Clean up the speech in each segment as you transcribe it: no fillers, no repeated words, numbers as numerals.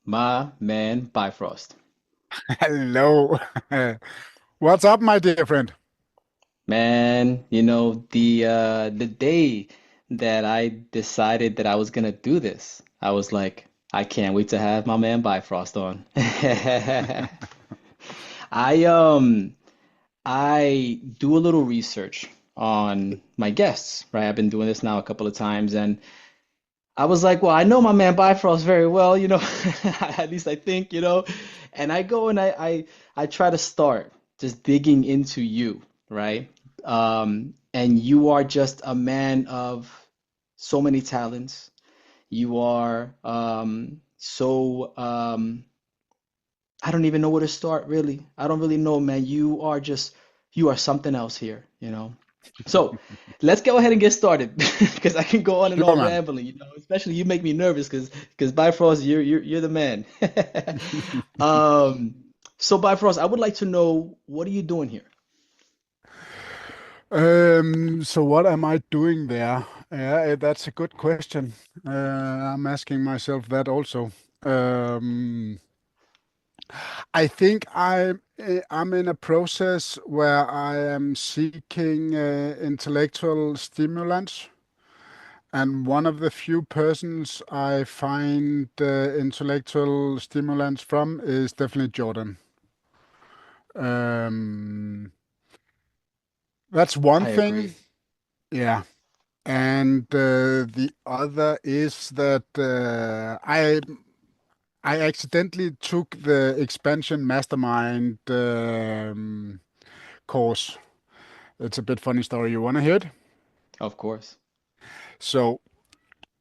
My man Bifrost. Hello. What's up, my dear friend? Man, the day that I decided that I was gonna do this, I was like, I can't wait to have my man Bifrost on. I um I do a little research on my guests, right? I've been doing this now a couple of times, and I was like, well, I know my man Bifrost very well, at least I think, and I go and I try to start just digging into you, right? And you are just a man of so many talents. You are I don't even know where to start, really. I don't really know, man. You are something else here. So let's go ahead and get started because I can go on and Sure, on man. rambling, especially you make me nervous because Bifrost, you're the man. Um, so Bifrost, I would like to know what are you doing here? So what am I doing there? Yeah, that's a good question. I'm asking myself that also. Um, I think I'm in a process where I am seeking intellectual stimulants, and one of the few persons I find intellectual stimulants from is definitely Jordan. Um, that's one I thing. agree. Yeah. And the other is that I accidentally took the expansion mastermind course. It's a bit funny story. You want to hear it? Of course. So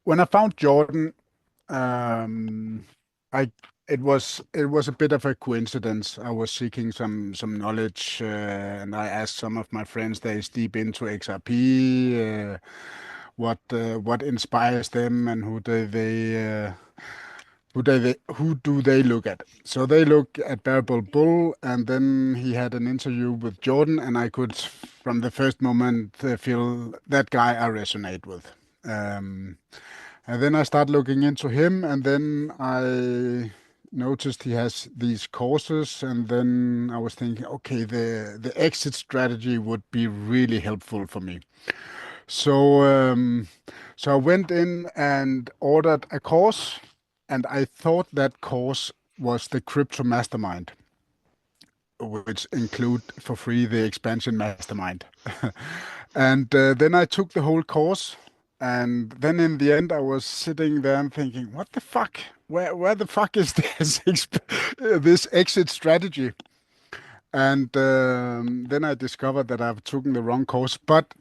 when I found Jordan, um, I it was a bit of a coincidence. I was seeking some knowledge, and I asked some of my friends that is deep into XRP, what inspires them, and who do they look at? So they look at Bearable Bull, and then he had an interview with Jordan, and I could, from the first moment, feel that guy I resonate with. Um, and then I start looking into him, and then I noticed he has these courses, and then I was thinking, okay, the exit strategy would be really helpful for me. So so I went in and ordered a course, and I thought that course was the Crypto Mastermind, which include for free the expansion mastermind. And then I took the whole course, and then in the end I was sitting there and thinking, what the fuck? Where the fuck is this this exit strategy? And then I discovered that I've taken the wrong course, but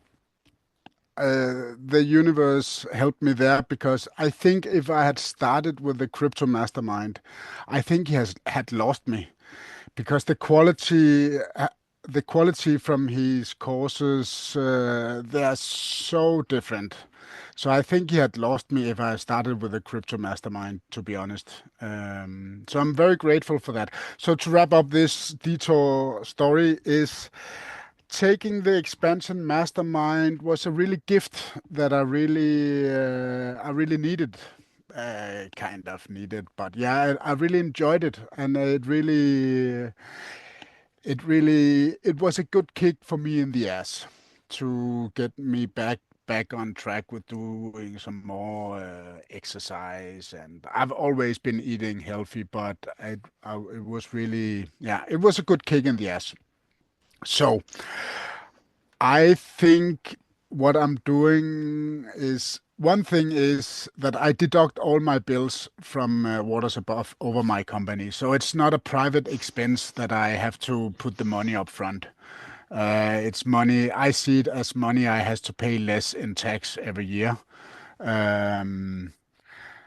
the universe helped me there because I think if I had started with the crypto mastermind, I think he has had lost me because the quality from his courses they are so different. So I think he had lost me if I started with the crypto mastermind, to be honest. So I'm very grateful for that. So to wrap up this detour story is taking the expansion mastermind was a really gift that I really needed, kind of needed, but yeah, I really enjoyed it, and it was a good kick for me in the ass to get me back on track with doing some more exercise. And I've always been eating healthy, but it was really, yeah, it was a good kick in the ass. So I think what I'm doing is one thing is that I deduct all my bills from Waters Above over my company. So it's not a private expense that I have to put the money up front. It's money, I see it as money I has to pay less in tax every year. Um,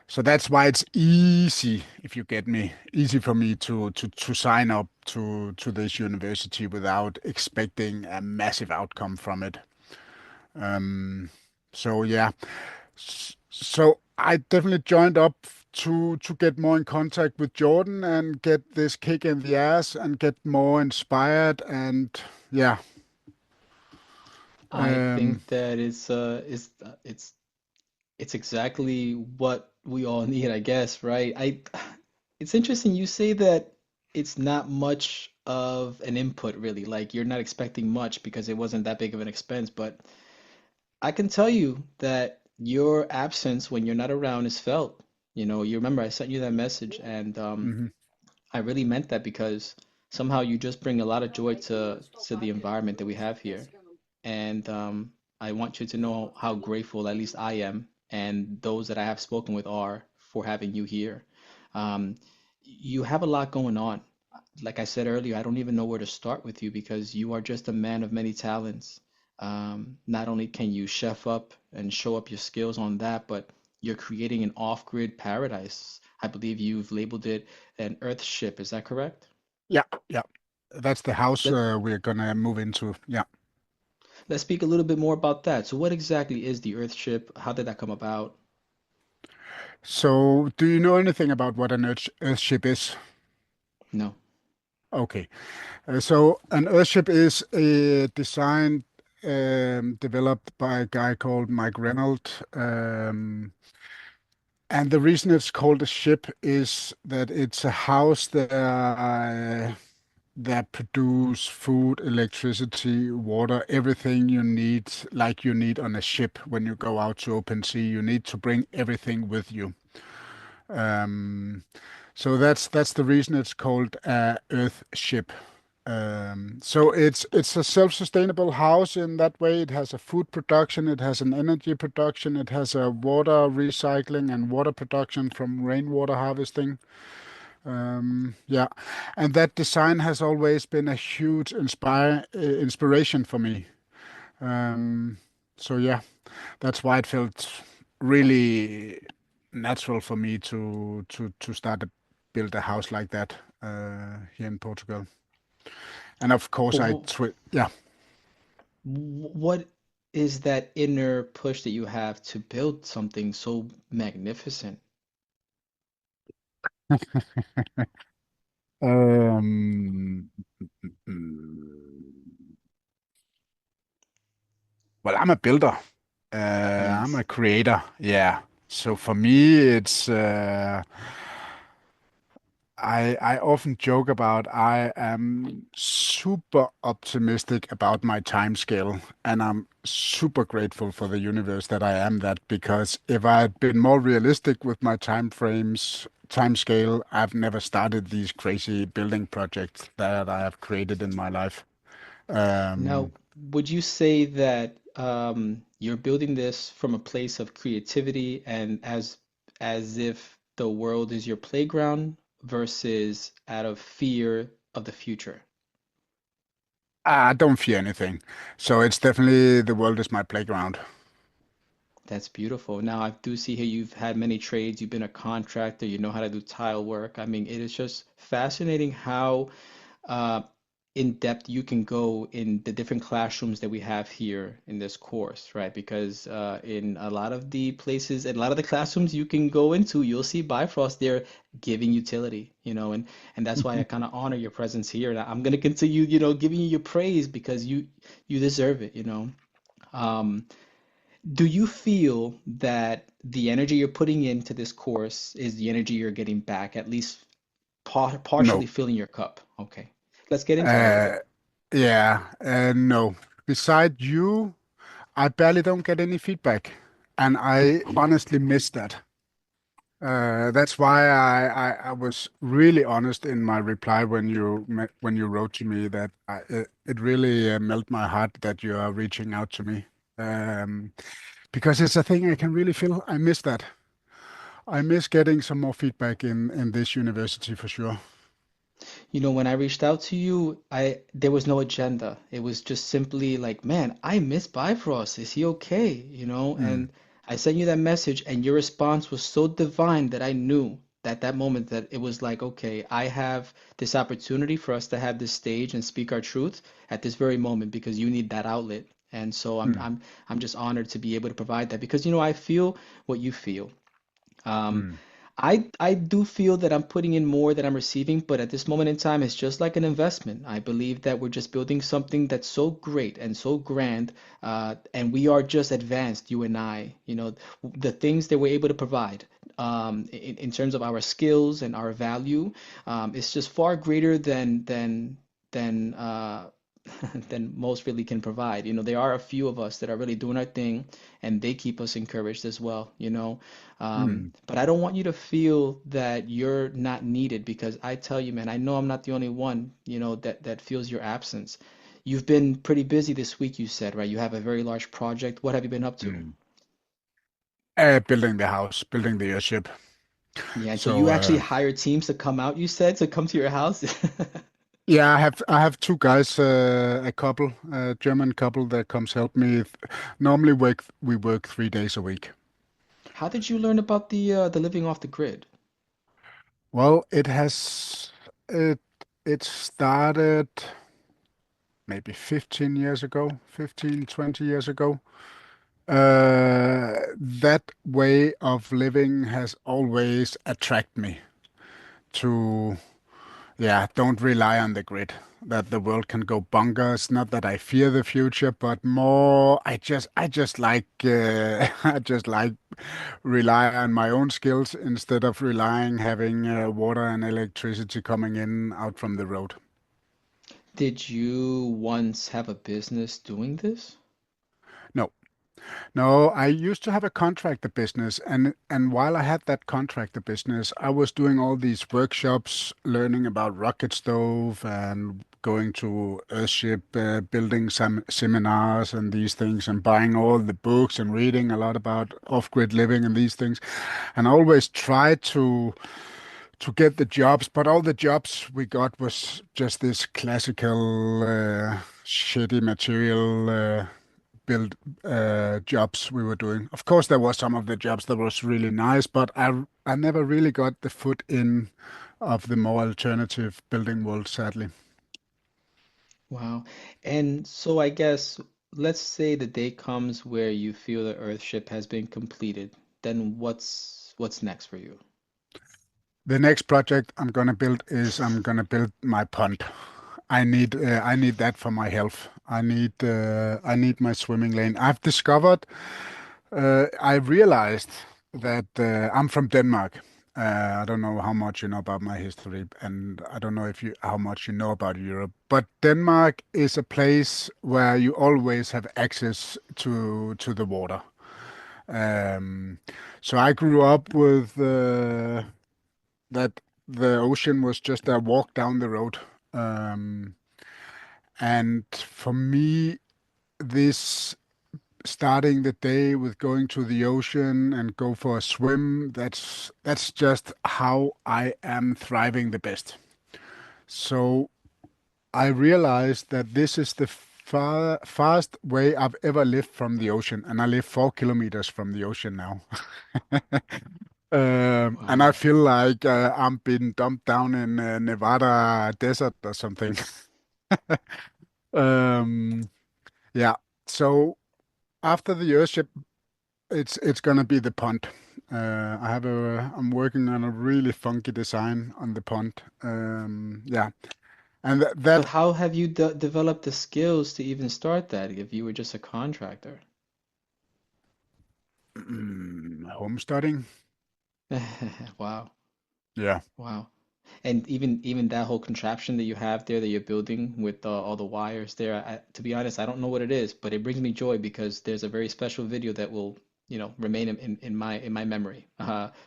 so that's why it's easy, if you get me, easy for me to sign up to this university without expecting a massive outcome from it. Um, so yeah, so I definitely joined up to get more in contact with Jordan and get this kick in the ass and get more inspired. And yeah, I um, think that it's exactly what we all need, I guess, right? It's interesting you say that it's not much of an input really. Like you're not expecting much because it wasn't that big of an expense, but I can tell you that your absence when you're not around is felt. You remember I sent you that message and Hmm. I really meant that because somehow you just bring a lot of joy to the environment that we have here. And I want you to know how grateful at least I am and those that I have spoken with are for having you here. Um, you have a lot going on. Like I said earlier, I don't even know where to start with you because you are just a man of many talents. Not only can you chef up and show up your skills on that, but you're creating an off-grid paradise. I believe you've labeled it an Earth ship. Is that correct? Yeah, yeah. That's the house Let, we're gonna move into. Yeah. let's speak a little bit more about that. So, what exactly is the Earth ship? How did that come about? So, do you know anything about what an Earthship is? No. Okay. So, an Earthship is a design developed by a guy called Mike Reynolds. And the reason it's called a ship is that it's a house that produce food, electricity, water, everything you need, like you need on a ship when you go out to open sea. You need to bring everything with you. Um, so that's the reason it's called Earth ship. So it's a self-sustainable house in that way. It has a food production, it has an energy production, it has a water recycling and water production from rainwater harvesting. Yeah, and that design has always been a huge inspiration for me. Um, so yeah, that's why it felt really natural for me to start to build a house like that here in Portugal. And of course, But yeah. what is that inner push that you have to build something so magnificent? Um, mm, well, I'm a builder. I'm Yes. a creator. Yeah. So for me, it's I often joke about I am super optimistic about my time scale, and I'm super grateful for the universe that I am that because if I had been more realistic with my time scale, I've never started these crazy building projects that I have created in my life. Now, Um, would you say that you're building this from a place of creativity and as if the world is your playground versus out of fear of the future? I don't fear anything, so it's definitely the world is my playground. That's beautiful. Now, I do see here you've had many trades. You've been a contractor. You know how to do tile work. I mean, it is just fascinating how uh, in depth you can go in the different classrooms that we have here in this course, right? Because in a lot of the places, in a lot of the classrooms you can go into, you'll see Bifrost there giving utility, and that's why I kind of honor your presence here. And I'm gonna continue, giving you your praise because you deserve it, Um, do you feel that the energy you're putting into this course is the energy you're getting back, at least partially No. filling your cup? Okay. Let's get into that a little Uh, bit. yeah, no. Beside you, I barely don't get any feedback, and I honestly miss that. That's why I was really honest in my reply when when you wrote to me that it really melted my heart that you are reaching out to me. Um, because it's a thing I can really feel. I miss that. I miss getting some more feedback in this university for sure. When I reached out to you, I there was no agenda. It was just simply like, man, I miss Bifrost. Is he okay? Mm, And I sent you that message, and your response was so divine that I knew at that moment that it was like, okay, I have this opportunity for us to have this stage and speak our truth at this very moment because you need that outlet. And so I'm mm, I'm I'm just honored to be able to provide that because I feel what you feel. Um, mm. I do feel that I'm putting in more than I'm receiving, but at this moment in time, it's just like an investment. I believe that we're just building something that's so great and so grand, and we are just advanced, you and I. The things that we're able to provide. in terms of our skills and our value, it's just far greater than than most really can provide. You know, there are a few of us that are really doing our thing, and they keep us encouraged as well, you know. Mm, But I don't want you to feel that you're not needed because I tell you, man, I know I'm not the only one, you know, that feels your absence. You've been pretty busy this week, you said, right? You have a very large project. What have you been up to? mm. Building the house, building the airship. Yeah, and so you So actually hire teams to come out, you said, to come to your house? yeah, I have two guys, a couple, a German couple that comes help me. Normally we work 3 days a week. How did you learn about the living off the grid? Well, it it started maybe 15 years ago, 15, 20 years ago. That way of living has always attracted me to, yeah, don't rely on the grid, that the world can go bonkers. Not that I fear the future, but more I just like I just like rely on my own skills instead of relying having water and electricity coming in out from the road. Did you once have a business doing this? No. No, I used to have a contractor business, and while I had that contractor business, I was doing all these workshops, learning about rocket stove and going to Earthship, building some seminars and these things, and buying all the books and reading a lot about off-grid living and these things. And I always tried to get the jobs, but all the jobs we got was just this classical shitty material. Build jobs we were doing. Of course, there was some of the jobs that was really nice, but I never really got the foot in of the more alternative building world, sadly. Wow. And so I guess let's say the day comes where you feel the Earthship has been completed. Then what's next for you? The next project I'm gonna build my pond. I need that for my health. I need my swimming lane. I've discovered I realized that I'm from Denmark. I don't know how much you know about my history, and I don't know if you how much you know about Europe. But Denmark is a place where you always have access to the water. Um, so I grew up with that the ocean was just a walk down the road. Um, and for me, this starting the day with going to the ocean and go for a swim, that's just how I am thriving the best. So I realized that this is the fast way I've ever lived from the ocean, and I live 4 kilometers from the ocean now. And I Wow. feel like I'm being dumped down in Nevada desert or something. Um, yeah. So after the Earthship, it's gonna be the pond. I'm working on a really funky design on the pond. Yeah, and But that how have you de developed the skills to even start that if you were just a contractor? home studying. Wow. Yeah. Wow. And even that whole contraption that you have there that you're building with all the wires there, to be honest, I don't know what it is, but it brings me joy because there's a very special video that will, you know, remain in my memory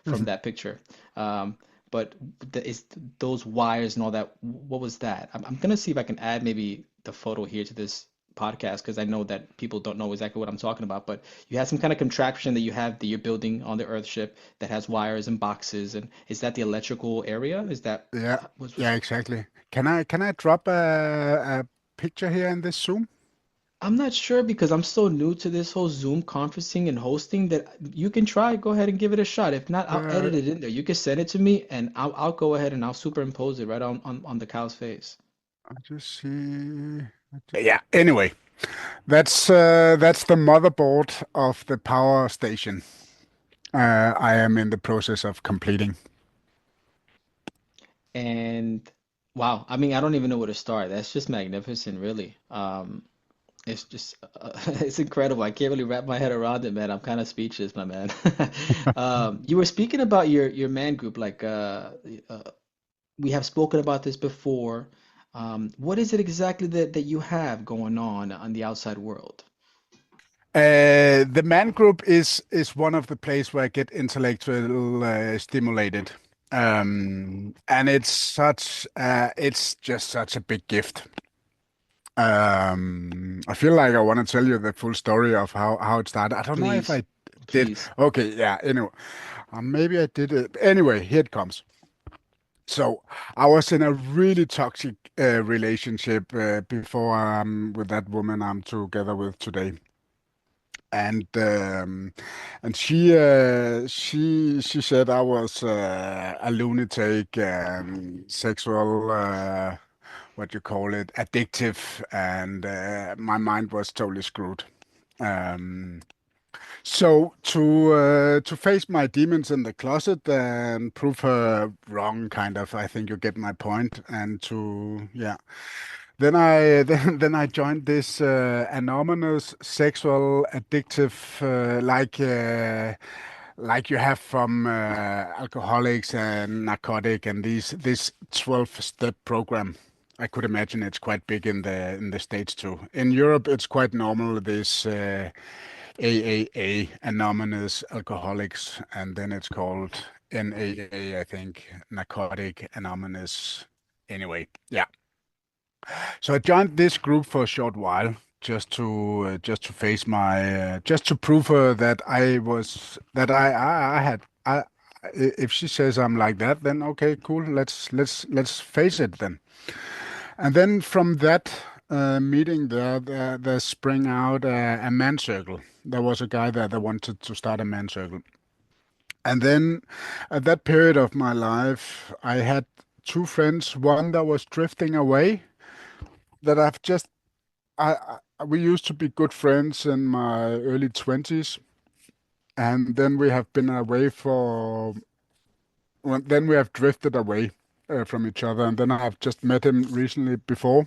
from that picture. Um, but is those wires and all that, what was that? I'm gonna see if I can add maybe the photo here to this podcast because I know that people don't know exactly what I'm talking about. But you have some kind of contraption that you have that you're building on the Earthship that has wires and boxes, and is that the electrical area? Is that Yeah, was yeah, exactly. Can I drop a picture here in this Zoom? I'm not sure because I'm so new to this whole Zoom conferencing and hosting that you can try, go ahead and give it a shot. If not, I'll Uh, edit it in there. You can send it to me and I'll go ahead and I'll superimpose it right on the cow's face. I just see. Yeah. Anyway, that's the motherboard of the power station. I am in the process of completing. And wow, I mean, I don't even know where to start. That's just magnificent, really. It's just it's incredible. I can't really wrap my head around it, man. I'm kind of speechless, my man. You were speaking about your man group, like uh, we have spoken about this before. What is it exactly that you have going on the outside world? The man group is one of the places where I get intellectual stimulated, and it's just such a big gift. I feel like I want to tell you the full story of how it started. I don't know if Please, I did. please, Okay, yeah. Anyway, maybe I did it. Anyway, here it comes. So I was in a really toxic relationship before with that woman I'm together with today. And she said I was a lunatic and sexual what you call it, addictive, and my mind was totally screwed. Um, so to face my demons in the closet and prove her wrong, kind of, I think you get my point. And to yeah, then I then I joined this anonymous sexual addictive like you have from alcoholics and narcotic and this 12-step program. I could imagine it's quite big in the States too. In Europe, it's quite normal, this AAA, Anonymous Alcoholics, and then it's called NAA, I think, Narcotic Anonymous. Anyway, yeah. So I joined this group for a short while just to face my just to prove her that I was that I had I if she says I'm like that, then okay, cool. Let's face it then. And then from that meeting there sprang out a man circle. There was a guy there that wanted to start a man circle. And then at that period of my life, I had two friends, one that was drifting away that I've just we used to be good friends in my early 20s, and then we have been away for well, then we have drifted away from each other, and then I've just met him recently before.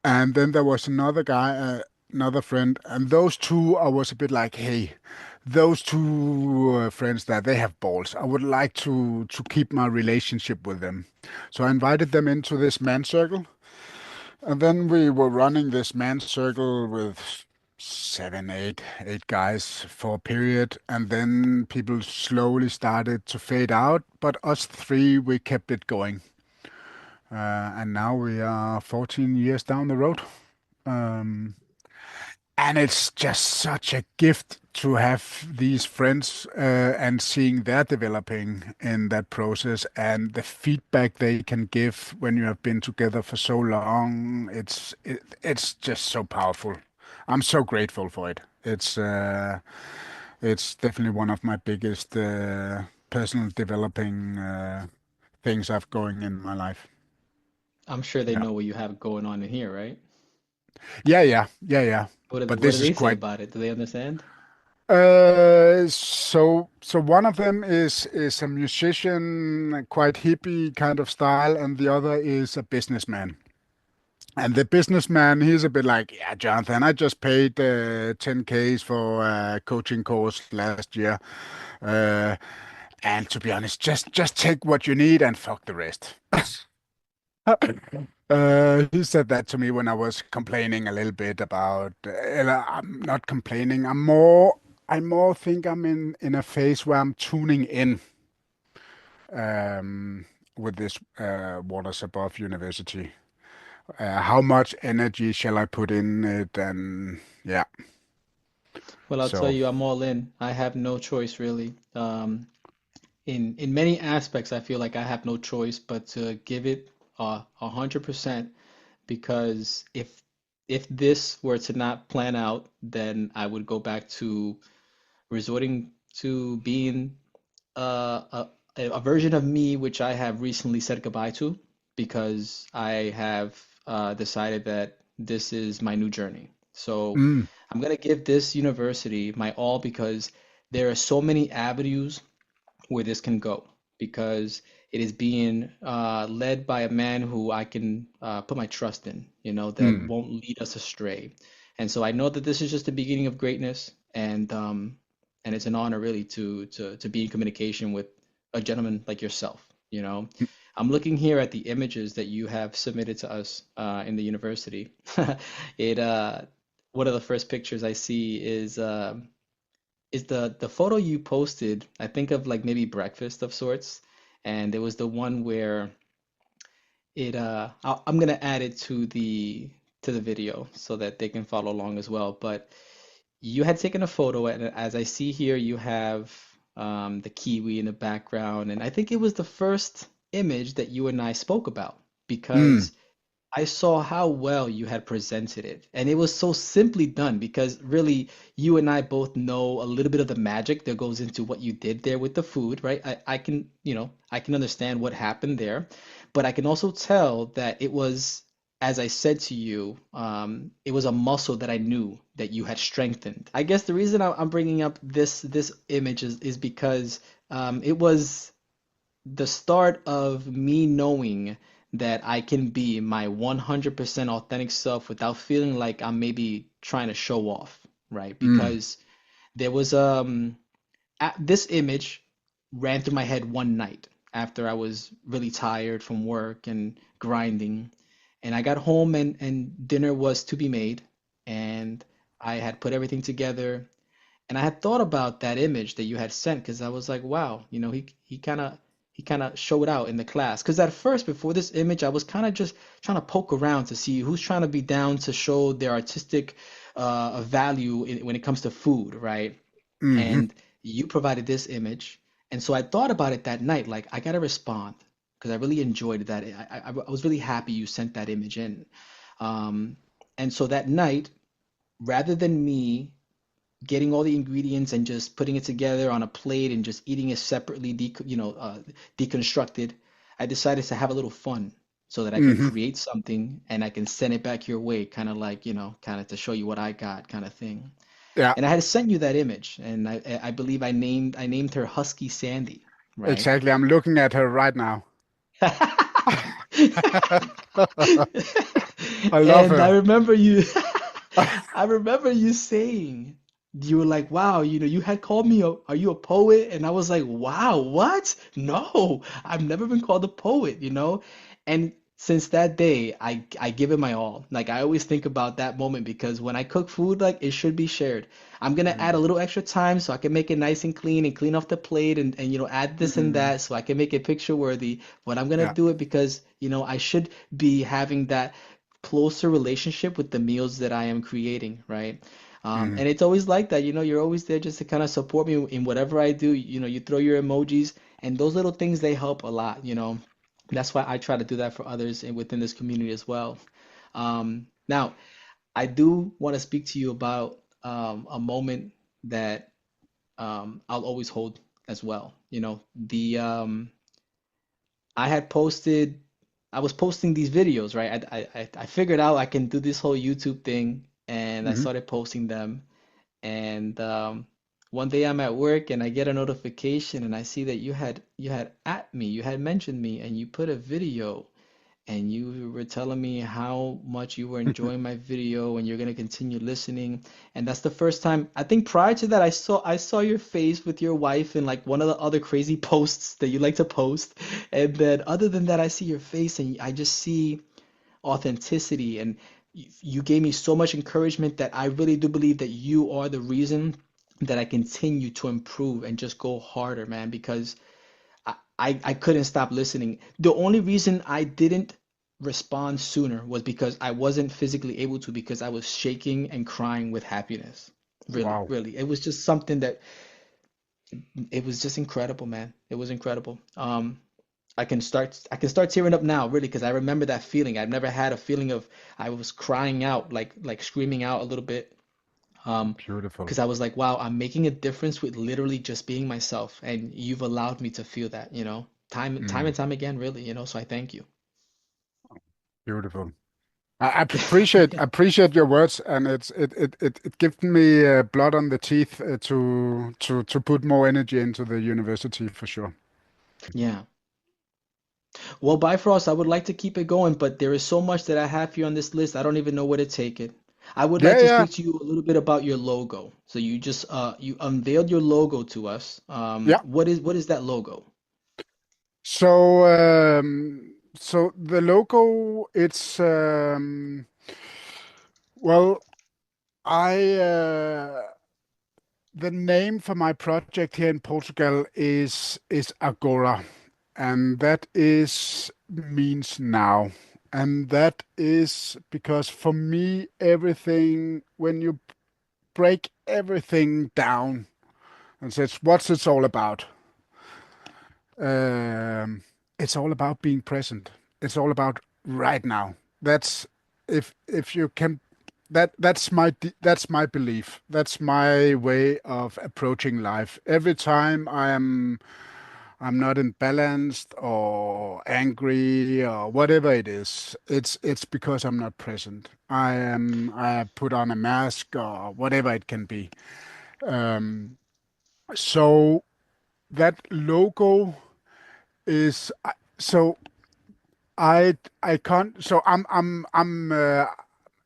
And then there was another guy, another friend, and those two, I was a bit like, hey, those two friends there, they have balls. I would like to keep my relationship with them. So I invited them into this man circle, and then we were running this man circle with seven, eight guys for a period, and then people slowly started to fade out, but us three, we kept it going. And now we are 14 years down the road. Um, and it's just such a gift to have these friends and seeing their developing in that process and the feedback they can give when you have been together for so long. It's just so powerful. I'm so grateful for it. It's definitely one of my biggest personal developing things I've going in my life. I'm sure they Yeah. know what you have going on in here, right? Yeah. But What do this is they say quite. about it? Do they understand? So one of them is a musician, quite hippie kind of style, and the other is a businessman. And the businessman, he's a bit like, yeah, Jonathan, I just paid 10Ks for a coaching course last year. Uh, and to be honest, just take what you need and fuck the rest. He said that to me when I was complaining a little bit about. I'm not complaining. I more think I'm in a phase where I'm tuning in um, with this Waters Above University. How much energy shall I put in it? And yeah, Well, I'll tell so you, I'm all in. I have no choice really. In many aspects, I feel like I have no choice but to give it 100% because if this were to not plan out, then I would go back to resorting to being a version of me which I have recently said goodbye to because I have decided that this is my new journey. So mm, I'm gonna give this university my all because there are so many avenues where this can go. Because it is being led by a man who I can put my trust in, that Mm. won't lead us astray. And so I know that this is just the beginning of greatness, and it's an honor really to be in communication with a gentleman like yourself. I'm looking here at the images that you have submitted to us in the university. It One of the first pictures I see is the photo you posted. I think of like maybe breakfast of sorts, and it was the one where I'm gonna add it to the video so that they can follow along as well. But you had taken a photo, and as I see here, you have the kiwi in the background, and I think it was the first image that you and I spoke about Mm. because I saw how well you had presented it. And it was so simply done because really you and I both know a little bit of the magic that goes into what you did there with the food, right? I can, I can understand what happened there, but I can also tell that it was, as I said to you, it was a muscle that I knew that you had strengthened. I guess the reason I'm bringing up this image is because it was the start of me knowing that I can be my 100% authentic self without feeling like I'm maybe trying to show off, right? Mm. Because there was this image ran through my head one night after I was really tired from work and grinding, and I got home and dinner was to be made, and I had put everything together, and I had thought about that image that you had sent because I was like, wow, he kind of showed out in the class. Because at first, before this image, I was kind of just trying to poke around to see who's trying to be down to show their artistic value when it comes to food, right? Hmm. And you provided this image, and so I thought about it that night, like I gotta respond because I really enjoyed that. I was really happy you sent that image in. Um, and so that night, rather than me getting all the ingredients and just putting it together on a plate and just eating it separately, deconstructed, I decided to have a little fun so that I can Hmm. create something and I can send it back your way, kind of like, kind of to show you what I got, kind of thing. Yeah, And I had sent you that image, and I believe I named her Husky Sandy, right? exactly. I'm looking at her right now. I love And I her. remember you I remember you saying, you were like, wow, you had called me are you a poet? And I was like, wow, what? No, I've never been called a poet. And since that day, I give it my all. Like I always think about that moment because when I cook food, like it should be shared. I'm gonna add a Mm. little extra time so I can make it nice and clean off the plate and add this and Mm. that so I can make it picture worthy. But I'm gonna Yeah. do it because, I should be having that closer relationship with the meals that I am creating, right? Mm. And it's always like that, you're always there just to kind of support me in whatever I do. You throw your emojis, and those little things they help a lot. That's why I try to do that for others and within this community as well. Now, I do want to speak to you about a moment that I'll always hold as well. I had posted, I was posting these videos, right? I figured out I can do this whole YouTube thing, and I Hmm. started posting them. And one day I'm at work and I get a notification and I see that you had at me, you had mentioned me, and you put a video and you were telling me how much you were enjoying my video and you're gonna continue listening. And that's the first time, I think prior to that I saw your face with your wife in like one of the other crazy posts that you like to post. And then other than that, I see your face and I just see authenticity, and you gave me so much encouragement that I really do believe that you are the reason that I continue to improve and just go harder, man, because I couldn't stop listening. The only reason I didn't respond sooner was because I wasn't physically able to because I was shaking and crying with happiness. Really, Wow. really. It was just something that it was just incredible, man. It was incredible. I can start tearing up now, really, because I remember that feeling. I've never had a feeling of I was crying out, like screaming out a little bit. Beautiful. Because I was like, wow, I'm making a difference with literally just being myself, and you've allowed me to feel that, time Mm. and time again, really. So I thank you. Beautiful. I appreciate your words, and it gives me blood on the teeth to put more energy into the university for sure. Yeah. Well, Bifrost, I would like to keep it going, but there is so much that I have here on this list. I don't even know where to take it. I would like Yeah, to yeah, speak to you a little bit about your logo. So you just you unveiled your logo to us. yeah. What is that logo? So the logo, it's well, I the name for my project here in Portugal is Agora, and that is means now. And that is because for me, everything, when you break everything down and says, what's it all about? Um, it's all about being present. It's all about right now. That's if you can that's my belief. That's my way of approaching life. Every time I'm not in balanced or angry or whatever it is, it's because I'm not present. I put on a mask or whatever it can be. Um, so that logo is so I can't so I'm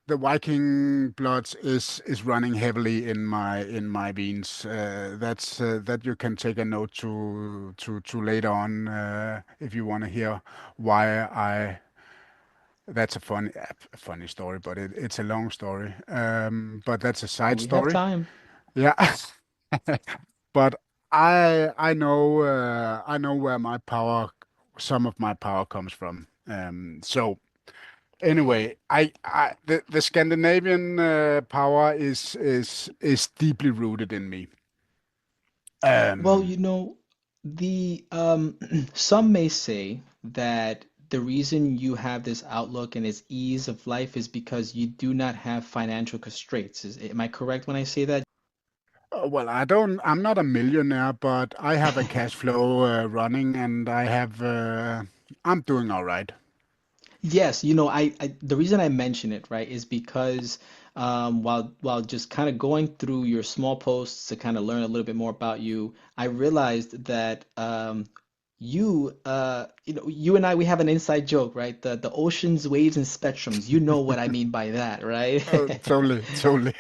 the Viking blood is running heavily in my veins. That's that you can take a note to later on if you want to hear why I. That's a funny story, but it's a long story. But that's a side We have story. time. Yeah. But I know where my power, some of my power comes from. So anyway, the Scandinavian power is deeply rooted in me. Well, Um, the some may say that the reason you have this outlook and this ease of life is because you do not have financial constraints. Am I correct when I say that? well, I'm not a millionaire, but I have a cash flow running, and I'm doing all right. Yes, the reason I mention it, right, is because while just kind of going through your small posts to kind of learn a little bit more about you, I realized that you and I, we have an inside joke, right? The oceans, waves, and spectrums. You know what I mean by that, right? Totally, totally.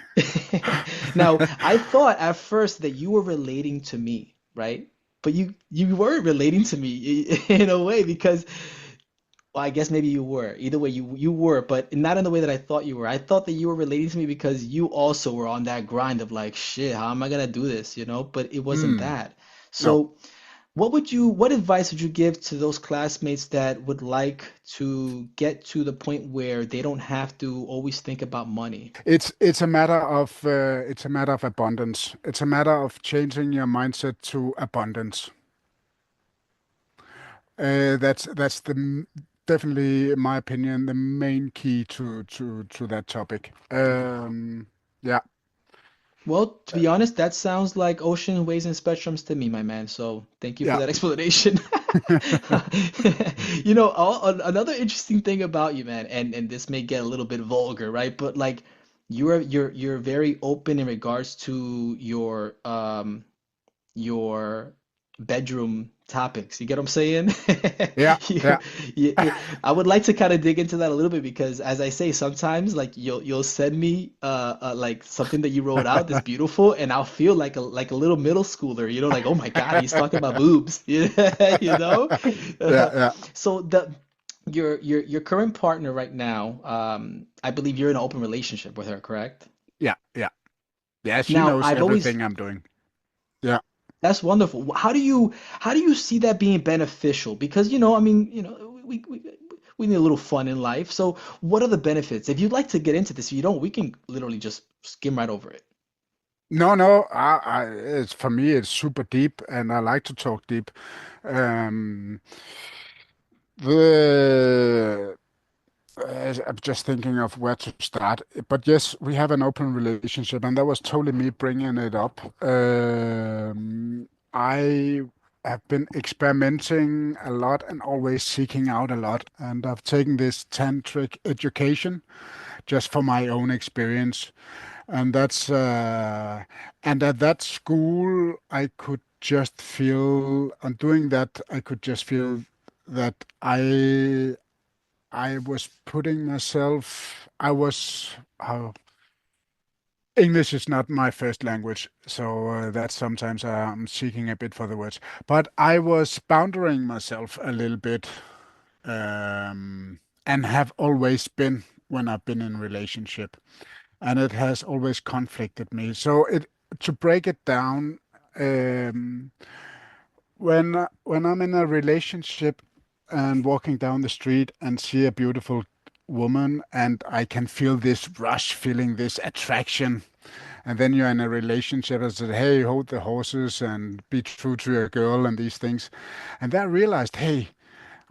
Now, I thought at first that you were relating to me, right? But you weren't relating to me in a way because well, I guess maybe you were. Either way, you were, but not in the way that I thought you were. I thought that you were relating to me because you also were on that grind of like, shit, how am I gonna do this, But it wasn't Hmm. that. No, So, what advice would you give to those classmates that would like to get to the point where they don't have to always think about money? it's a matter of abundance. It's a matter of changing your mindset to abundance. That's definitely, in my opinion, the main key to that topic. Yeah, Well, to be honest, that sounds like ocean, waves, and spectrums to me, my man. So thank you for yeah. that explanation. Another interesting thing about you, man, and this may get a little bit vulgar, right? But like you're very open in regards to your bedroom topics. You get what I'm saying? Yeah, You, yeah, I would like to kind of dig into that a little bit because, as I say, sometimes like you'll send me like something that you wrote out that's beautiful, and I'll feel like a little middle schooler, like oh my God, he's talking about boobs, you know. yeah, yeah, So your current partner right now, I believe you're in an open relationship with her, correct? yeah, yeah. Yeah, she Now, knows I've always everything I'm doing. Yeah. That's wonderful. How do you see that being beneficial? Because, I mean, we need a little fun in life. So, what are the benefits? If you'd like to get into this, if you don't, we can literally just skim right over it. No, no, it's for me, it's super deep, and I like to talk deep. Um, the I'm just thinking of where to start. But yes, we have an open relationship, and that was totally me bringing it up. I have been experimenting a lot and always seeking out a lot, and I've taken this tantric education just for my own experience. And that's and at that school, I could just feel, on doing that, I could just feel that I was putting myself. I was how English is not my first language, so that sometimes I'm seeking a bit for the words. But I was boundarying myself a little bit, and have always been when I've been in relationship, and it has always conflicted me. So it to break it down, um, when I'm in a relationship and walking down the street and see a beautiful woman and I can feel this rush, feeling this attraction, and then you're in a relationship and said, hey, hold the horses and be true to your girl and these things. And then I realized, hey,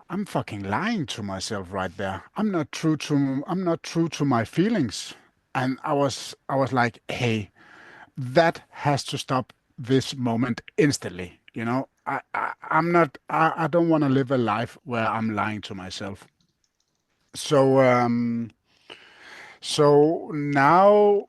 I'm fucking lying to myself right there. I'm not true to my feelings. And I was like, hey, that has to stop this moment instantly. You know, I'm not, I don't want to live a life where I'm lying to myself. So, so now,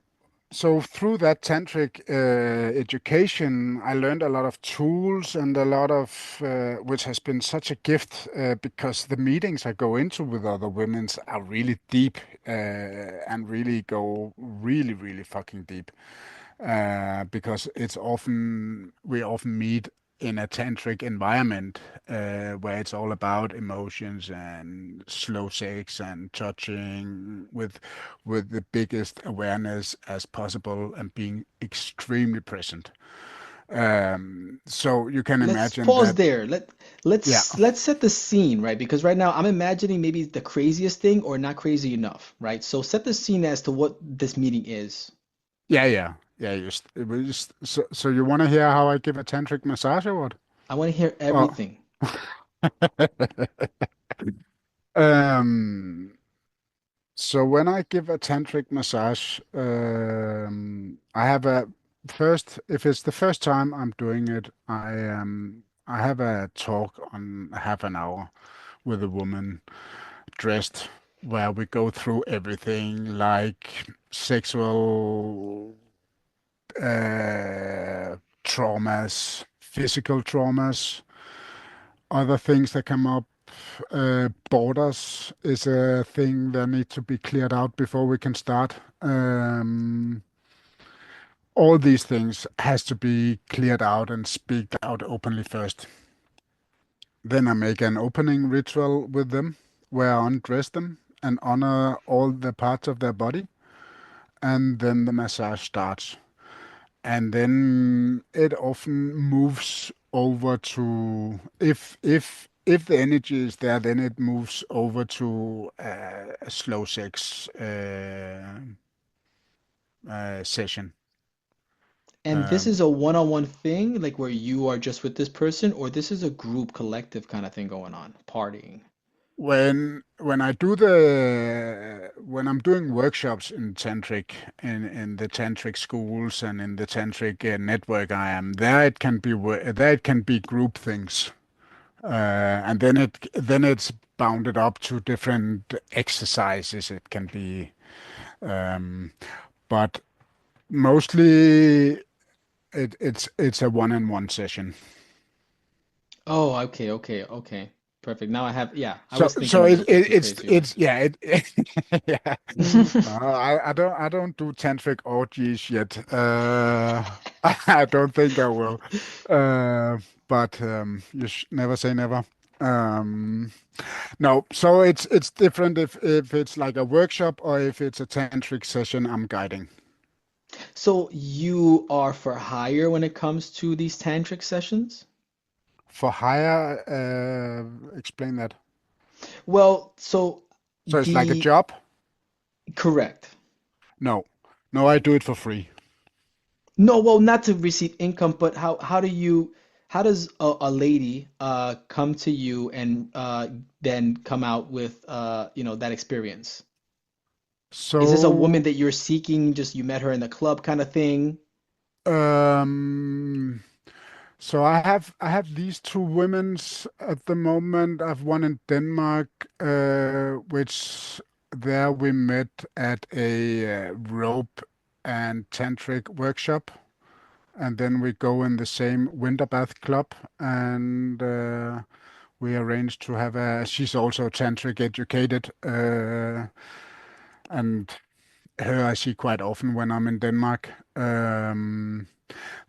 so through that tantric education, I learned a lot of tools and a lot of, which has been such a gift because the meetings I go into with other women are really deep and really go really, really fucking deep. Because we often meet in a tantric environment where it's all about emotions and slow sex and touching with the biggest awareness as possible and being extremely present. So you can Let's imagine pause that, there. yeah, Let's set the scene, right? Because right now I'm imagining maybe the craziest thing or not crazy enough, right? So set the scene as to what this meeting is. yeah. So you want to hear how I give a tantric massage or what? I want to hear Oh. everything. Um, So when I give a tantric massage, I have a first, if it's the first time I'm doing it, I have a talk on half an hour with a woman dressed where we go through everything like sexual traumas, physical traumas, other things that come up. Borders is a thing that need to be cleared out before we can start. All these things has to be cleared out and speak out openly first. Then I make an opening ritual with them where I undress them and honor all the parts of their body, and then the massage starts. And then it often moves over to if the energy is there, then it moves over to a slow sex session. And this Um, is a one-on-one thing, like where you are just with this person, or this is a group collective kind of thing going on, partying. when I do the when I'm doing workshops in tantric in the tantric schools and in the tantric network I am there, there it can be group things. And then it's bounded up to different exercises. It can be, um, but mostly it's a one-on-one session. Oh, okay, okay, okay. Perfect. Now I have, yeah, I So was thinking a little bit too crazy. it's yeah yeah. No, I don't do tantric orgies yet. I don't think I will. But you sh never say never. Um, No, so it's different if it's like a workshop or if it's a tantric session I'm guiding. So you are for hire when it comes to these tantric sessions? For hire, explain that. Well, so So it's like a the job? correct. No, no, I do it for free. No, well, not to receive income, but how do you how does a lady come to you and then come out with that experience? Is this a woman So that you're seeking, just you met her in the club kind of thing? um, so I have these two women's at the moment. I've one in Denmark, which there we met at a rope and tantric workshop. And then we go in the same winter bath club and We arranged to have a. She's also tantric educated, and her I see quite often when I'm in Denmark.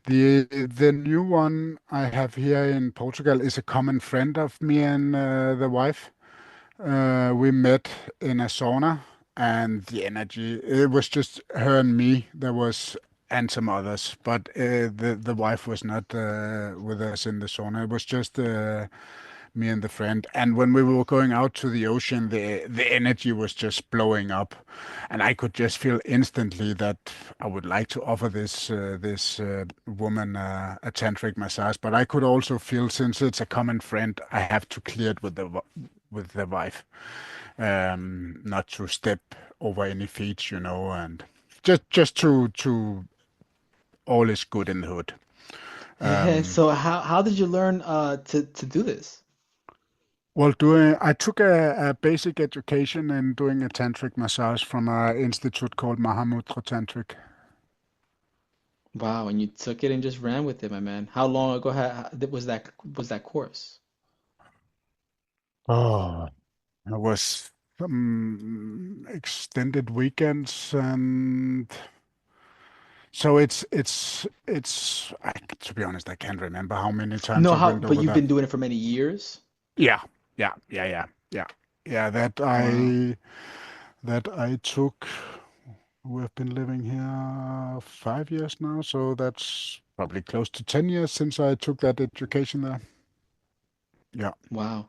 The new one I have here in Portugal is a common friend of me and the wife. We met in a sauna, and the energy, it was just her and me. There was and some others, but the wife was not with us in the sauna. It was just me and the friend. And when we were going out to the ocean, the energy was just blowing up, and I could just feel instantly that I would like to offer this woman a tantric massage. But I could also feel, since it's a common friend, I have to clear it with the wife, not to step over any feet, and just to all is good in the hood. Um, So how did you learn to do this? Well, I took a basic education in doing a tantric massage from an institute called Mahamudra Tantric. Wow, and you took it and just ran with it, my man. How long ago was that course? Oh, it was extended weekends, and so to be honest, I can't remember how many times No, I how, went but over you've that. been doing it for many years? Yeah, yeah. Yeah, Wow. that I took. We've been living here 5 years now, so that's probably close to 10 years since I took that education there. Yeah. Wow.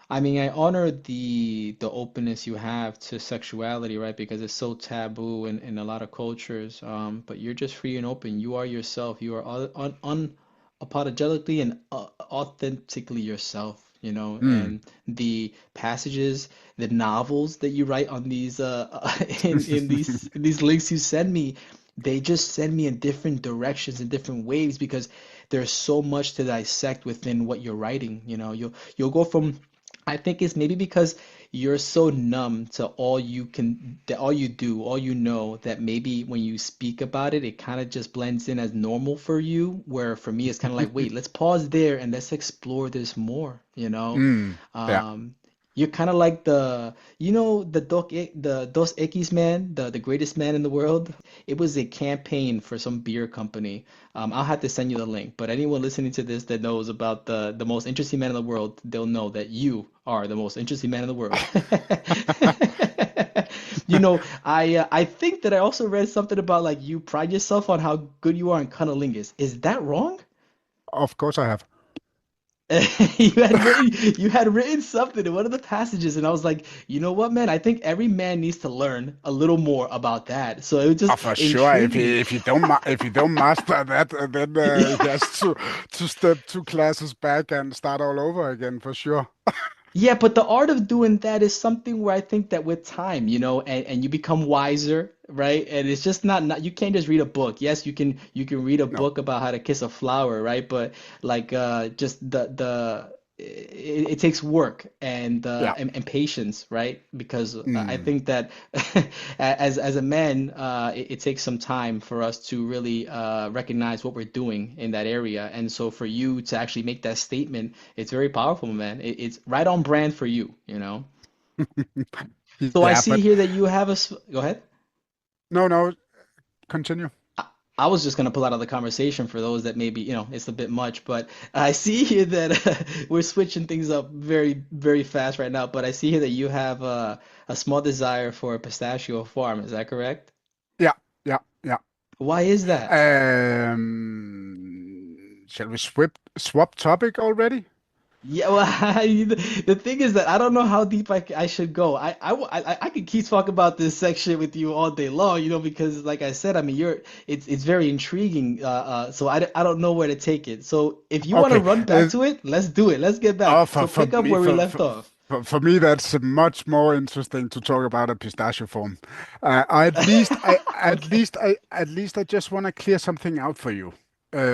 I mean, I honor the openness you have to sexuality, right? Because it's so taboo in a lot of cultures. But you're just free and open. You are yourself. You are unapologetically and authentically yourself, Mm. And the passages, the novels that you write on these in these links you send me, they just send me in different directions and different waves because there's so much to dissect within what you're writing. You'll go from I think it's maybe because you're so numb to all you do, all you know, that maybe when you speak about it, it kind of just blends in as normal for you. Where for me, it's kind of like, wait, let's pause there and let's explore this more. Mm. Yeah. Um, you're kind of like the Dos Equis man, the greatest man in the world. It was a campaign for some beer company. I'll have to send you the link, but anyone listening to this that knows about the most interesting man in the world, they'll know that you are the most interesting man in the world. I think that I also read something about like you pride yourself on how good you are in cunnilingus. Is that wrong? Of course I have. You had written something in one of the passages, and I was like, you know what, man? I think every man needs to learn a little more about that. So it Oh, just for sure. If intrigued me. he if you don't if you don't master that, then he has to step 2 classes back and start all over again for sure. Yeah, but the art of doing that is something where I think that with time, and you become wiser, right? And it's just not you can't just read a book. Yes, you can read a No. book about how to kiss a flower, right? But like just it takes work Yeah. and patience, right? Because I Mm. think that as a man, it takes some time for us to really recognize what we're doing in that area. And so for you to actually make that statement, it's very powerful, man. It's right on brand for you. So I Yeah, see but here that you have go ahead. no, continue. I was just gonna pull out of the conversation for those that maybe it's a bit much, but I see here that we're switching things up very, very fast right now. But I see here that you have a small desire for a pistachio farm. Is that correct? Yeah, yeah. Why is that? Shall we swap topic already? Yeah, well, the thing is that I don't know how deep I should go. I could keep talking about this section with you all day long, because like I said, I mean, it's very intriguing. So I don't know where to take it. So if you want to Okay. run back to it, let's do it. Let's get back. Oh, So for pick up me, where we left off. for me, that's much more interesting to talk about a pistachio form. At least I just want to clear something out for you.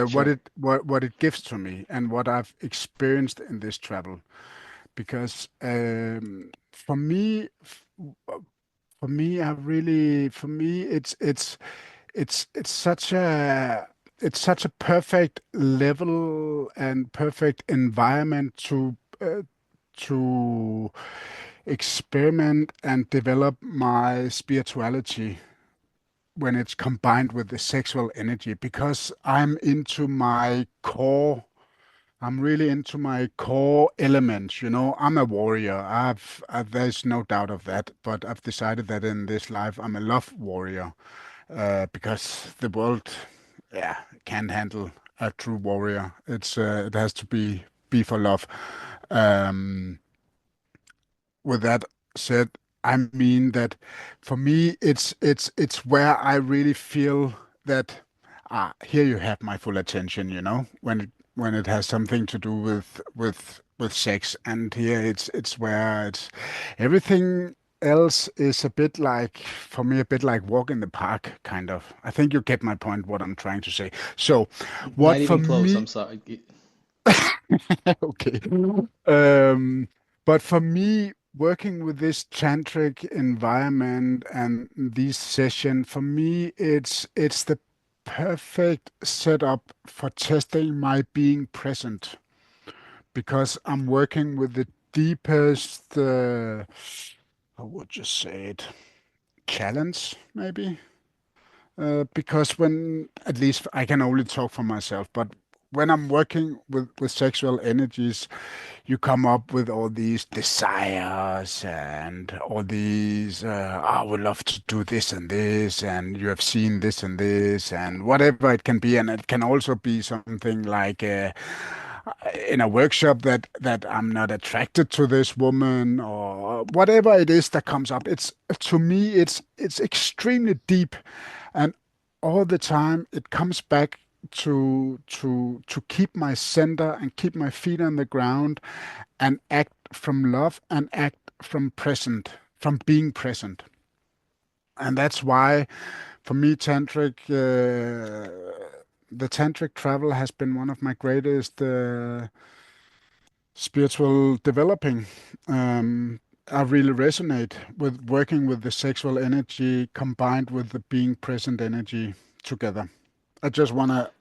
Sure. What it gives to me and what I've experienced in this travel. Because for me, it's such a perfect level and perfect environment to experiment and develop my spirituality when it's combined with the sexual energy because I'm really into my core elements. I'm a warrior. There's no doubt of that, but I've decided that in this life I'm a love warrior because the world, yeah, can't handle a true warrior. It has to be for love. Um, with that said, I mean that for me, it's where I really feel that here you have my full attention, when it has something to do with sex, and here it's where it's everything else is a bit like for me a bit like walk in the park kind of. I think you get my point, what I'm trying to say. So, what Not for even close, me I'm sorry. Okay. Um, but for me, working with this tantric environment and these sessions, for me, it's the perfect setup for testing my being present because I'm working with the deepest, how would you say it, challenge, maybe? Because when, at least I can only talk for myself, but when I'm working with sexual energies, you come up with all these desires and all these, I would love to do this and this, and you have seen this and this, and whatever it can be. And it can also be something like in a workshop that I'm not attracted to this woman or whatever it is that comes up. It's to me, it's extremely deep, and all the time it comes back to keep my center and keep my feet on the ground and act from love and act from being present. And that's why, for me, the tantric travel has been one of my greatest spiritual developing. Um, I really resonate with working with the sexual energy combined with the being present energy together. I just want to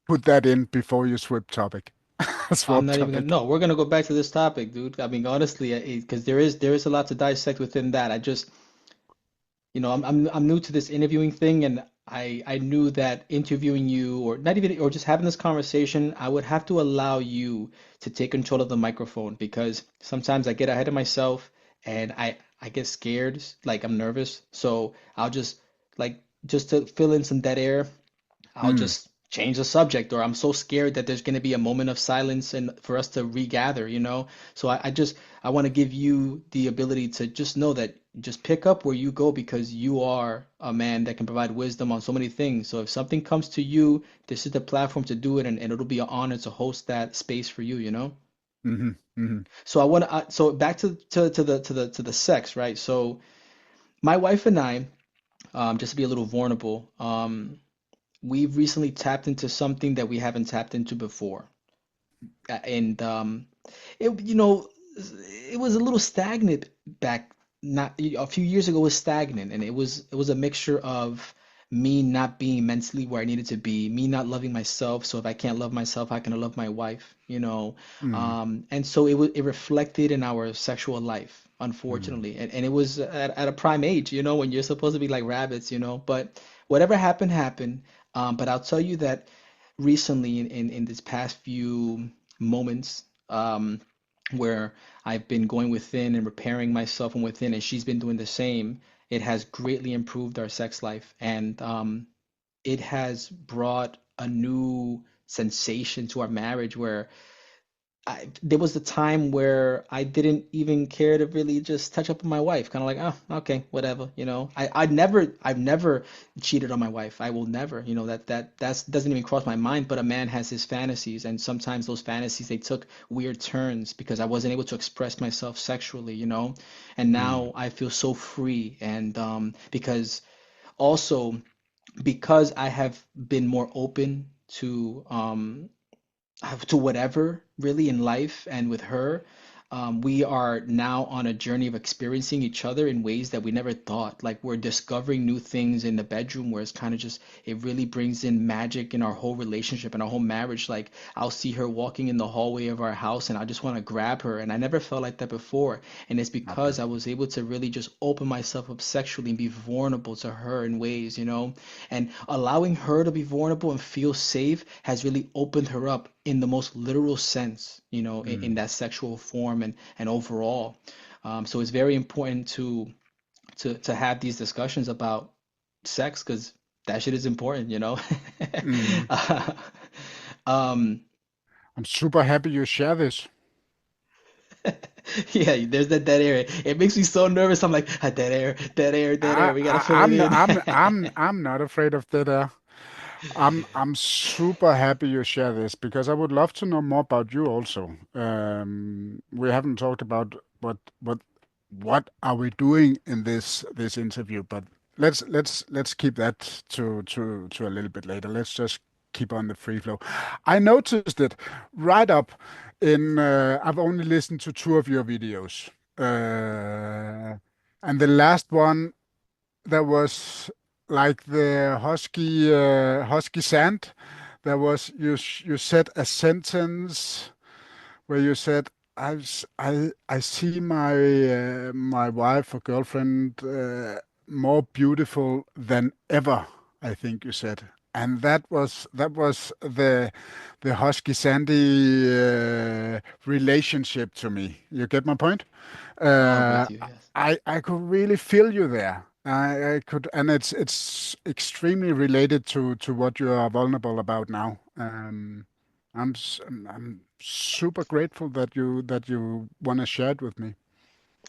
put that in before you I'm swap not even gonna. topic. No, we're gonna go back to this topic, dude. I mean, honestly, because there is a lot to dissect within that. I just, I'm new to this interviewing thing, and I knew that interviewing you, or not even, or just having this conversation, I would have to allow you to take control of the microphone because sometimes I get ahead of myself and I get scared, like I'm nervous. So I'll just like just to fill in some dead air. I'll Mm, just change the subject, or I'm so scared that there's going to be a moment of silence and for us to regather. So I want to give you the ability to just know that just pick up where you go because you are a man that can provide wisdom on so many things. So if something comes to you, this is the platform to do it, and it'll be an honor to host that space for you. hmm hmm So I want so back to the sex, right? So my wife and I, just to be a little vulnerable, we've recently tapped into something that we haven't tapped into before. And it you know it was a little stagnant back not a few years ago. It was stagnant, and it was a mixture of me not being mentally where I needed to be, me not loving myself. So if I can't love myself, how can I love my wife? mm, And so it reflected in our sexual life, mm, unfortunately, and it was at a prime age, when you're supposed to be like rabbits, but whatever happened happened. But I'll tell you that recently in this past few moments, where I've been going within and repairing myself from within, and she's been doing the same. It has greatly improved our sex life, and it has brought a new sensation to our marriage where there was a time where I didn't even care to really just touch up on my wife, kind of like, oh, okay, whatever, I've never cheated on my wife. I will never, that doesn't even cross my mind. But a man has his fantasies, and sometimes those fantasies they took weird turns because I wasn't able to express myself sexually. And mm, now I feel so free, and because also because I have been more open to whatever really in life and with her, we are now on a journey of experiencing each other in ways that we never thought. Like we're discovering new things in the bedroom where it's kind of just, it really brings in magic in our whole relationship and our whole marriage. Like I'll see her walking in the hallway of our house and I just want to grab her. And I never felt like that before. And it's Oh, because I beautiful. was able to really just open myself up sexually and be vulnerable to her in ways, you know? And allowing her to be vulnerable and feel safe has really opened her up in the most literal sense, you know, in Mm. that sexual form and overall. So it's very important to have these discussions about sex because that shit is important, you know. Mm. Uh, um, I'm super happy you share this. yeah, there's that dead air. It makes me so nervous. I'm like, "Ah, dead air, dead air, dead air. We gotta fill it I'm in." I'm not afraid of that. I'm super happy you share this because I would love to know more about you also. We haven't talked about what what are we doing in this interview, but let's keep that to a little bit later. Let's just keep on the free flow. I noticed it right up in I've only listened to two of your videos. And the last one there was like the husky sand. There was you said a sentence where you said I see my wife or girlfriend more beautiful than ever. I think you said, and that was the husky sandy relationship to me. You get my point? Oh, I'm Uh, with you. Yes. I could really feel you there. I could, and it's extremely related to what you are vulnerable about now. I'm super grateful that you want to share it with me.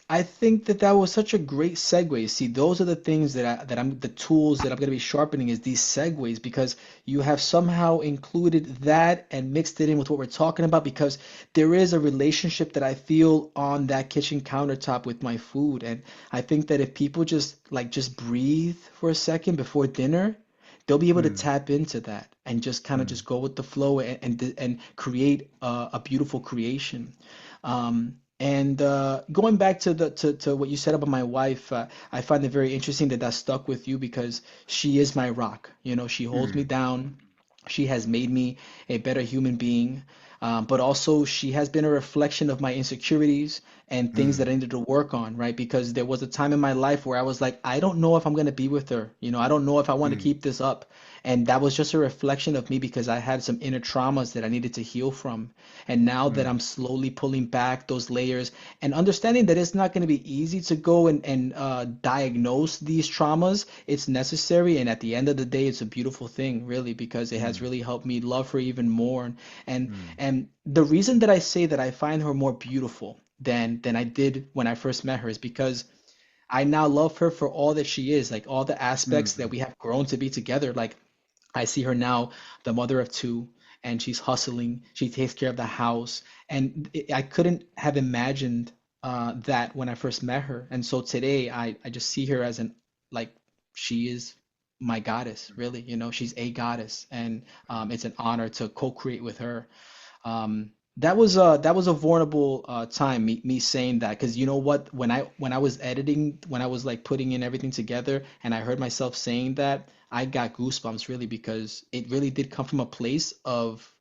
I think that that was such a great segue. See, those are the things that I'm the tools that I'm going to be sharpening is these segues because you have somehow included that and mixed it in with what we're talking about because there is a relationship that I feel on that kitchen countertop with my food. And I think that if people just breathe for a second before dinner, they'll be able to Mm, tap into that and just kind of mm, just go with the flow and create a beautiful creation. And going back to what you said about my wife, I find it very interesting that that stuck with you because she is my rock. You know, she holds me mm, down. She has made me a better human being, but also she has been a reflection of my insecurities and things that mm, I needed to work on, right? Because there was a time in my life where I was like, I don't know if I'm gonna be with her. You know, I don't know if I want to mm, keep this up. And that was just a reflection of me because I had some inner traumas that I needed to heal from. And now that mm, I'm slowly pulling back those layers and understanding that it's not going to be easy to go and diagnose these traumas, it's necessary. And at the end of the day, it's a beautiful thing, really, because it has mm, really helped me love her even more. And mm, and the reason that I say that I find her more beautiful than I did when I first met her is because I now love her for all that she is, like all the aspects that mm, we have grown to be together. Like I see her now, the mother of two, and she's hustling. She takes care of the house, and I couldn't have imagined that when I first met her. And so today, I just see her as an like she is my goddess, really. You know, she's a goddess, and it's an honor to co-create with her. That was a vulnerable time, me saying that, because you know what, when I was editing, when I was like putting in everything together and I heard myself saying that, I got goosebumps really because it really did come from a place of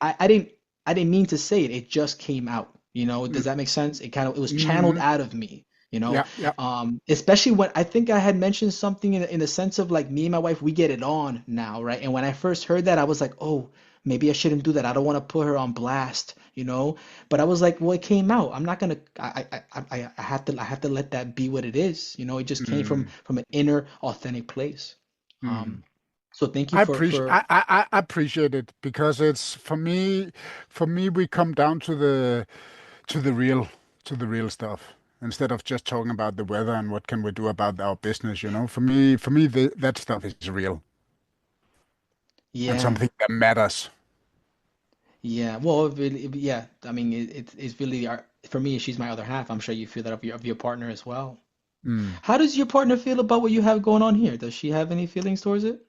I didn't mean to say it, it just came out, you know. Does mm, that make sense? It was channeled mm. out of me, you know. Yeah, yeah. Especially when I think I had mentioned something in the sense of like me and my wife, we get it on now, right? And when I first heard that, I was like, oh, maybe I shouldn't do that. I don't want to put her on blast, you know. But I was like, well, it came out. I'm not gonna. I have to let that be what it is, you know. It just came from Mm, from an inner, authentic place. mm. Um, so thank you I for appreciate for I appreciate it because it's for me we come down to the real to the real stuff instead of just talking about the weather and what can we do about our business, you know. For me that stuff is real and yeah. something that matters. Yeah, well, yeah. I mean, it's really for me. She's my other half. I'm sure you feel that of your partner as well. Mm. How does your partner feel about what you have going on here? Does she have any feelings towards it?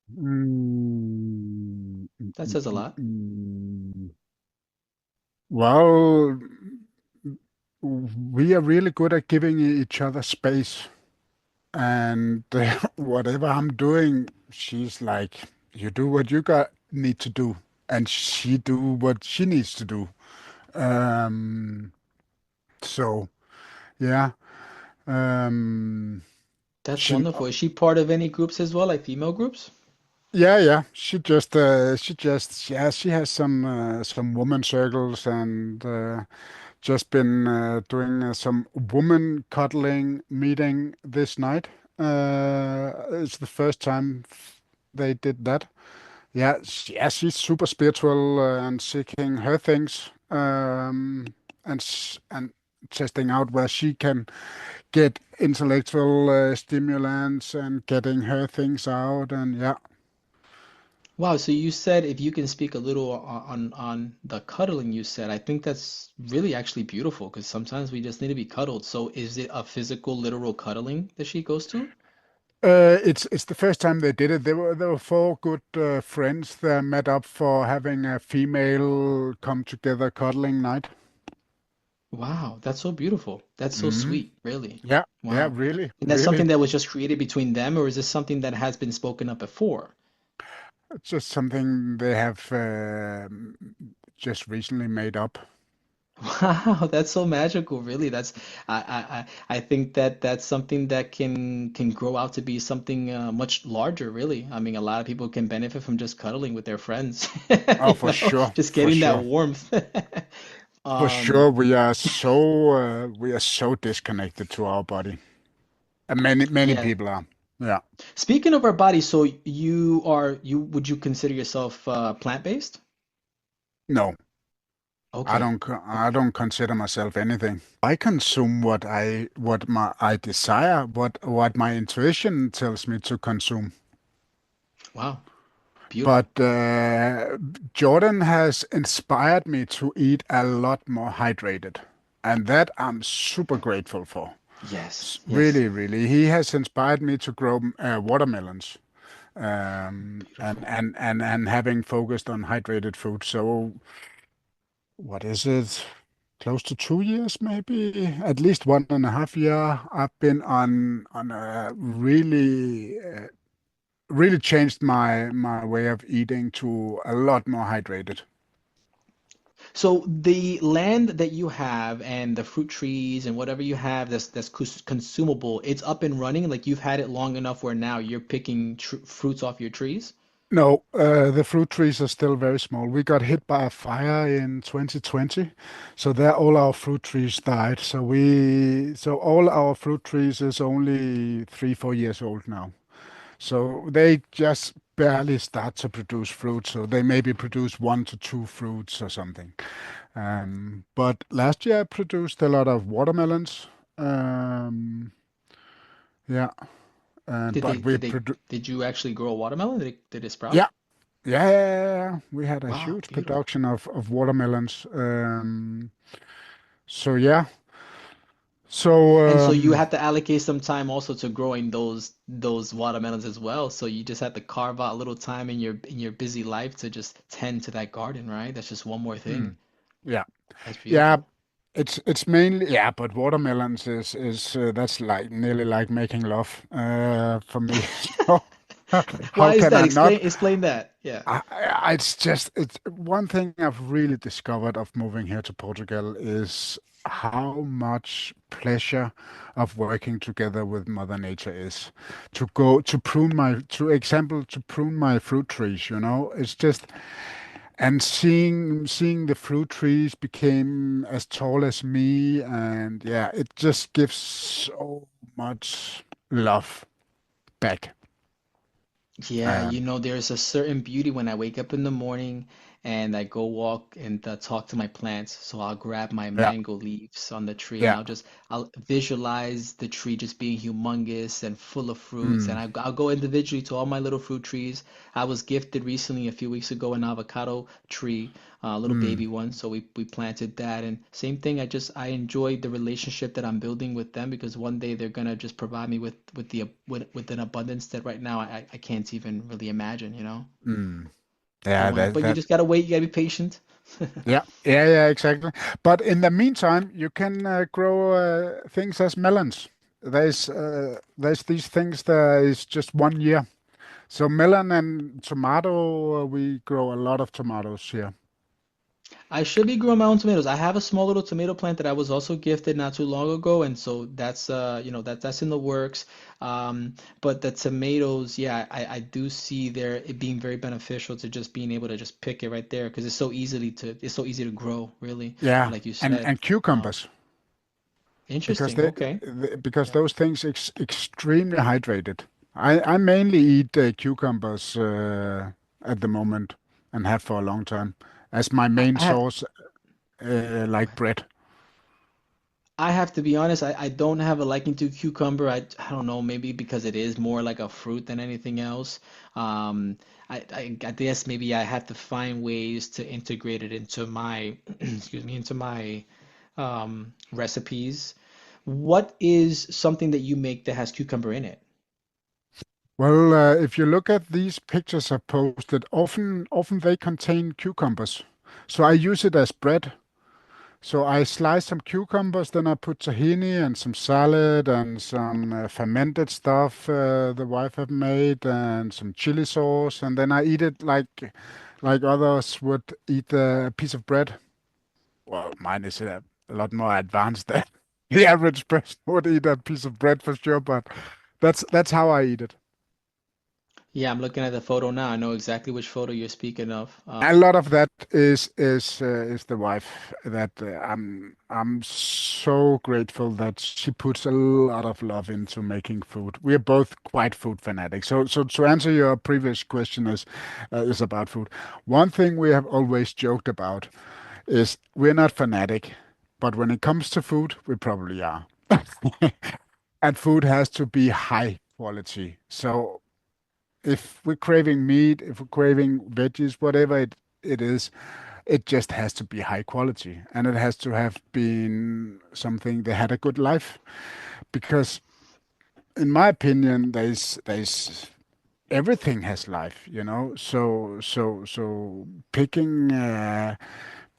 Mm, mm, That mm, says a mm, lot. mm. Well, we are really good at giving each other space. And whatever I'm doing, she's like, you do what you got need to do, and she do what she needs to do. Um, so yeah, um, That's she, wonderful. Is she part of any groups as well, like female groups? yeah. She has some woman circles and just been doing some woman cuddling meeting this night. It's the first time they did that. Yeah, she's super spiritual and seeking her things, and testing out where she can get intellectual stimulants and getting her things out. And yeah, Wow, so you said if you can speak a little on the cuddling you said, I think that's really actually beautiful because sometimes we just need to be cuddled. So is it a physical, literal cuddling that she goes to? it's the first time they did it. There were four good friends that met up for having a female come together cuddling night. Wow, that's so beautiful. That's so Hmm. sweet, really. Yeah, Wow. really, And that's really. something that was just created between them, or is this something that has been spoken up before? It's just something they have just recently made up. Wow, that's so magical, really. That's I think that that's something that can grow out to be something much larger, really. I mean, a lot of people can benefit from just cuddling with their friends, Oh, you for know, sure, just for getting that sure, warmth. for sure. Um, We are so disconnected to our body, and many yeah. people are. Yeah. Speaking of our body, so you would you consider yourself plant-based? No, I Okay. don't. I don't consider myself anything. I consume what I desire, what my intuition tells me to consume. Wow. Beautiful. But Jordan has inspired me to eat a lot more hydrated, and that I'm super grateful for. Yes. Yes. Really, really, he has inspired me to grow watermelons, and Beautiful. and having focused on hydrated food. So what is it? Close to 2 years, maybe at least 1.5 year. I've been on a really changed my way of eating to a lot more hydrated. So the land that you have and the fruit trees and whatever you have that's consumable, it's up and running. Like you've had it long enough where now you're picking tr fruits off your trees. No, the fruit trees are still very small. We got hit by a fire in 2020, so there all our fruit trees died. So all our fruit trees is only 3, 4 years old now. So they just barely start to produce fruit. So they maybe produce 1 to 2 fruits or something. But last year I produced a lot of watermelons. Um, yeah, Did they but we did they produ did you actually grow a watermelon? Did it sprout? yeah. Yeah, we had a Wow, huge beautiful. production of watermelons. So yeah, And so so you have to allocate some time also to growing those watermelons as well. So you just have to carve out a little time in your busy life to just tend to that garden, right? That's just one more thing. mm, yeah, That's yeah. beautiful. It's mainly but watermelons is that's like nearly like making love for me. So how Why is can that? I not? Explain that. Yeah. It's one thing I've really discovered of moving here to Portugal is how much pleasure of working together with Mother Nature is. To prune my fruit trees, it's just and seeing the fruit trees became as tall as me, and yeah, it just gives so much love back. Yeah, Um, there's a certain beauty when I wake up in the morning and I go walk and talk to my plants. So I'll grab my yeah, mango leaves on the tree and yeah, I'll visualize the tree just being humongous and full of fruits. And mm, I'll go individually to all my little fruit trees. I was gifted recently a few weeks ago an avocado tree, a little mm, baby one. So we planted that and same thing. I enjoy the relationship that I'm building with them because one day they're gonna just provide me with an abundance that right now I can't even really imagine, you know? mm. Yeah, But you that just gotta wait. You gotta be patient. yeah, exactly. But in the meantime, you can grow things as melons. There's these things that is just 1 year. So melon and tomato, we grow a lot of tomatoes here. I should be growing my own tomatoes. I have a small little tomato plant that I was also gifted not too long ago, and so that's that's in the works. But the tomatoes, yeah, I do see there it being very beneficial to just being able to just pick it right there because it's so easy to grow, really, Yeah, like you and said. Um, cucumbers because Interesting. Okay. because Yeah. those things extremely hydrated. I mainly eat cucumbers at the moment and have for a long time as my main I have source, like bread. I have to be honest, I don't have a liking to cucumber. I don't know, maybe because it is more like a fruit than anything else. Um, I guess maybe I have to find ways to integrate it into my, excuse me, into my recipes. What is something that you make that has cucumber in it? Well, if you look at these pictures I posted, often they contain cucumbers. So I use it as bread. So I slice some cucumbers, then I put tahini and some salad and some fermented stuff the wife have made and some chili sauce, and then I eat it like others would eat a piece of bread. Well, mine is a lot more advanced than the average person would eat a piece of bread for sure, but that's how I eat it. Yeah, I'm looking at the photo now. I know exactly which photo you're speaking of. A lot of that is the wife that I'm so grateful that she puts a lot of love into making food. We are both quite food fanatics. So to answer your previous question is about food. One thing we have always joked about is we're not fanatic, but when it comes to food, we probably are. And food has to be high quality. So if we're craving meat, if we're craving veggies, whatever it is, it just has to be high quality and it has to have been something that had a good life. Because in my opinion, there's everything has life, you know. So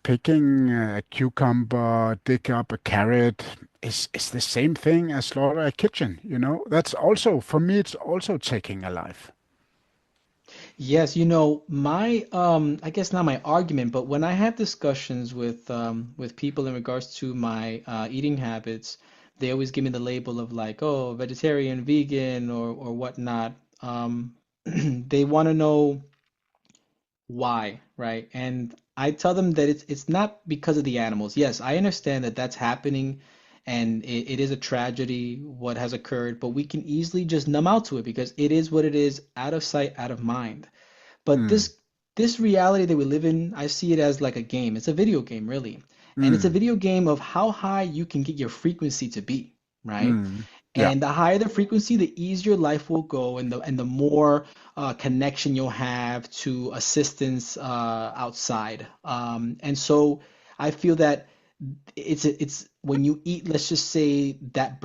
picking a cucumber, dig up a carrot is the same thing as slaughter a kitchen, you know. That's also for me, it's also taking a life. Yes, my I guess not my argument, but when I have discussions with people in regards to my eating habits, they always give me the label of like, oh, vegetarian, vegan, or whatnot. They want to know why, right? And I tell them that it's not because of the animals. Yes, I understand that that's happening, and it is a tragedy what has occurred, but we can easily just numb out to it because it is what it is, out of sight, out of mind. But Mm, this reality that we live in, I see it as like a game. It's a video game, really. And it's a mm, video game of how high you can get your frequency to be, right? mm. Yeah, And the higher the frequency, the easier life will go, and the more connection you'll have to assistance outside. And so I feel that it's when you eat, let's just say that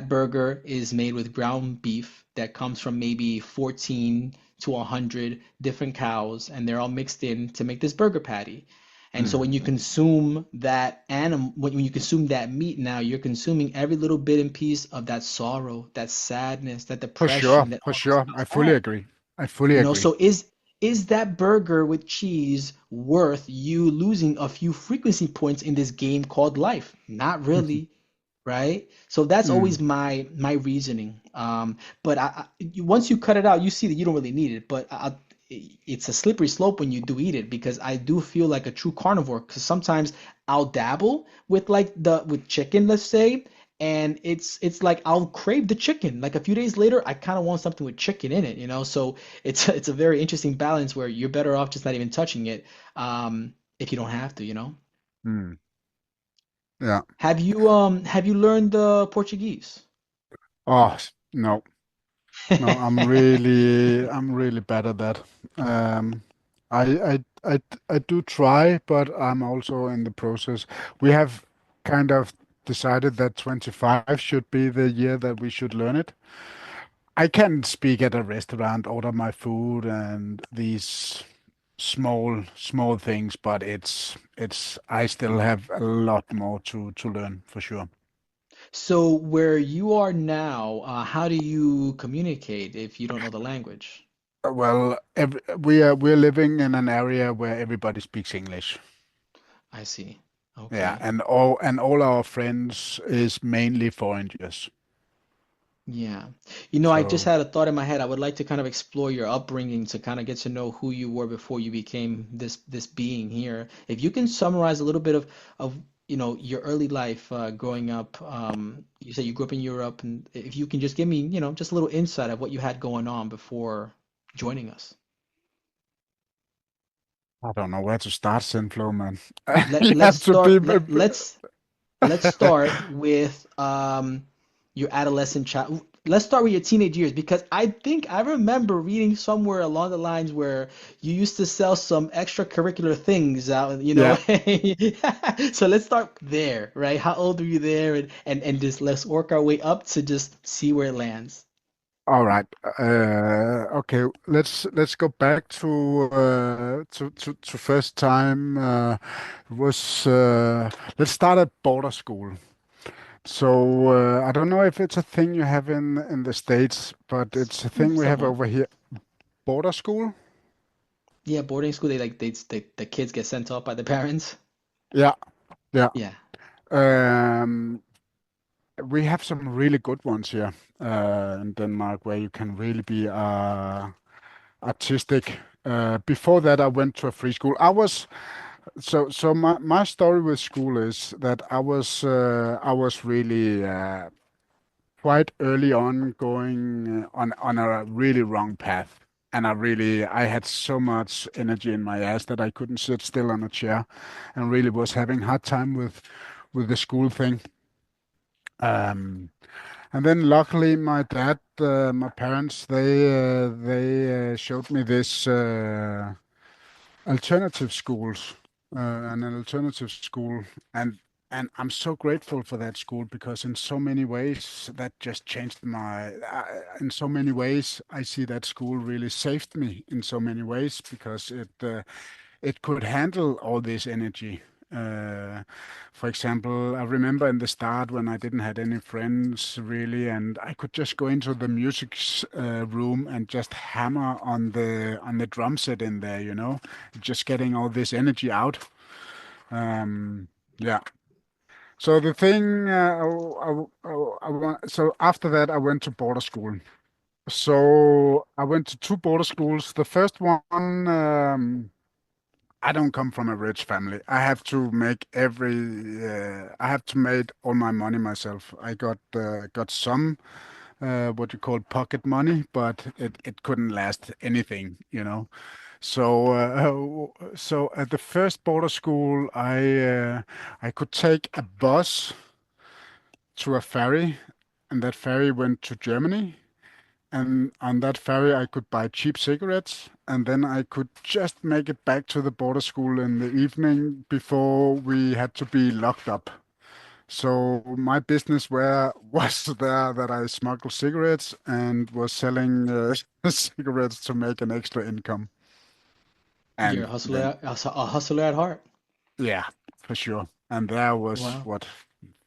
burger is made with ground beef that comes from maybe 14 to 100 different cows, and they're all mixed in to make this burger patty. And so mm. when you consume that animal, when you consume that meat, now you're consuming every little bit and piece of that sorrow, that sadness, that depression that For all those sure. I cows fully had. agree. I fully agree. So is that burger with cheese worth you losing a few frequency points in this game called life? Not really, right? So that's always Mm, my reasoning. But once you cut it out, you see that you don't really need it. But it's a slippery slope when you do eat it because I do feel like a true carnivore. Because sometimes I'll dabble with like the with chicken, let's say, and it's like I'll crave the chicken. Like a few days later, I kind of want something with chicken in it, you know? So it's a very interesting balance where you're better off just not even touching it, if you don't have to, you know? mm. Yeah. Have you learned Portuguese? Oh, no. No, I'm really bad at that. Um, I do try, but I'm also in the process. We have kind of decided that 25 should be the year that we should learn it. I can speak at a restaurant, order my food, and these small things, but it's I still have a lot more to learn for sure. So where you are now, how do you communicate if you don't know the language? Well, we're living in an area where everybody speaks English. I see. Yeah, Okay. and all our friends is mainly foreigners. Yeah. I just So had a thought in my head. I would like to kind of explore your upbringing to kind of get to know who you were before you became this being here. If you can summarize a little bit of your early life growing up. You said you grew up in Europe, and if you can just give me, just a little insight of what you had going on before joining us. I don't know where to start, Synflow, man. Let You let's have to be. start let let's Let's start with your adolescent child. Let's start with your teenage years because I think I remember reading somewhere along the lines where you used to sell some extracurricular things out. Yeah. So let's start there, right? How old were you there? And just let's work our way up to just see where it lands. All right. Okay. Let's go back to first time. Was Let's start at border school. So I don't know if it's a thing you have in the States, but it's a thing we have Somewhat. over here. Border school? Yeah, boarding school, the kids get sent off by the parents. Yeah, yeah. Yeah. Um, we have some really good ones here in Denmark where you can really be artistic. Before that, I went to a free school. My story with school is that I was really quite early on going on a really wrong path. And I had so much energy in my ass that I couldn't sit still on a chair and really was having hard time with the school thing. Um, and then luckily my parents, they showed me this alternative schools, an alternative school, and and I'm so grateful for that school because in so many ways that just changed in so many ways I see that school really saved me in so many ways because it could handle all this energy. Uh, for example, I remember in the start when I didn't have any friends really, and I could just go into the music room and just hammer on the drum set in there, just getting all this energy out. Yeah. So the thing, so after that, I went to border school. So I went to two border schools. The first one, I don't come from a rich family. I have to make all my money myself. I got some what you call pocket money, but it couldn't last anything. So at the first border school, I could take a bus to a ferry, and that ferry went to Germany. And on that ferry, I could buy cheap cigarettes, and then I could just make it back to the border school in the evening before we had to be locked up. So my business was there that I smuggled cigarettes and was selling cigarettes to make an extra income. You're And then, a hustler at heart. yeah, for sure. And there was Wow. what,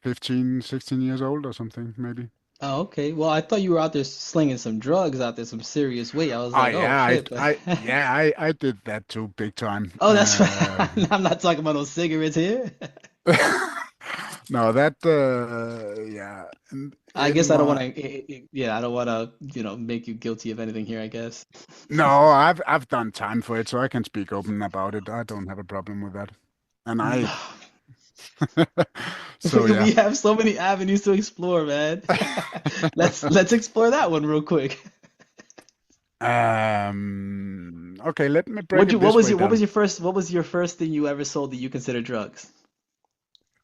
15, 16 years old or something, maybe. Oh, okay. Well, I thought you were out there slinging some drugs out there, some serious weight. I was Oh like, oh yeah, shit. But I did that too, big time. oh, that's fine. I'm not talking about no cigarettes here. No, that yeah, I in guess I don't want my to. Yeah, I don't want to, make you guilty of anything here, I guess. no, I've done time for it, so I can speak open about it. I don't have a problem with that. And I so yeah. We have so many avenues to explore, man. Let's explore that one real quick. Okay, let me break it What this was way down. what was your first thing you ever sold that you consider drugs?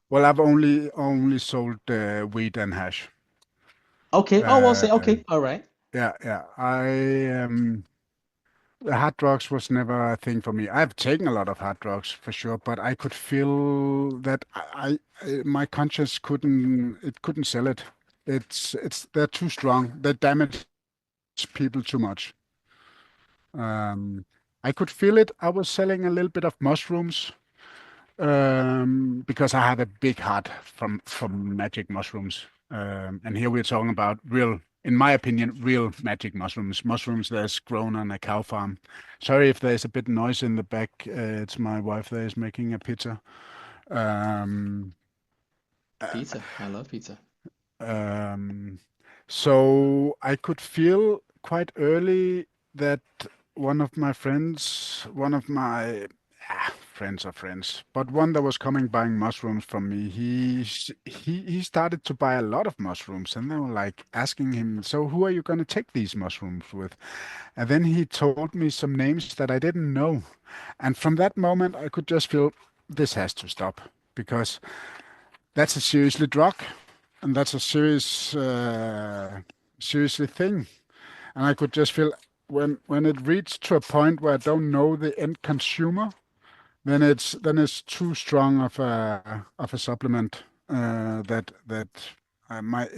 Well, I've only sold weed and hash. Okay. Oh, well, say Uh, okay. All right. yeah, yeah. Hard drugs was never a thing for me. I've taken a lot of hard drugs for sure, but I could feel that my conscience couldn't sell it. They're too strong. They damage people too much. Um, I could feel it. I was selling a little bit of mushrooms because I have a big heart from magic mushrooms. And here we're talking about real, in my opinion, real magic mushrooms, mushrooms that's grown on a cow farm. Sorry if there's a bit noise in the back. It's my wife that is making a pizza. Um, Pizza. I love pizza. Um, so I could feel quite early that one of my friends, one of my friends are friends, but one that was coming buying mushrooms from me, he started to buy a lot of mushrooms, and they were like asking him, "So who are you going to take these mushrooms with?" And then he told me some names that I didn't know, and from that moment I could just feel this has to stop because that's a seriously drug, and that's a seriously thing. And I could just feel when it reached to a point where I don't know the end consumer, then it's too strong of a supplement that my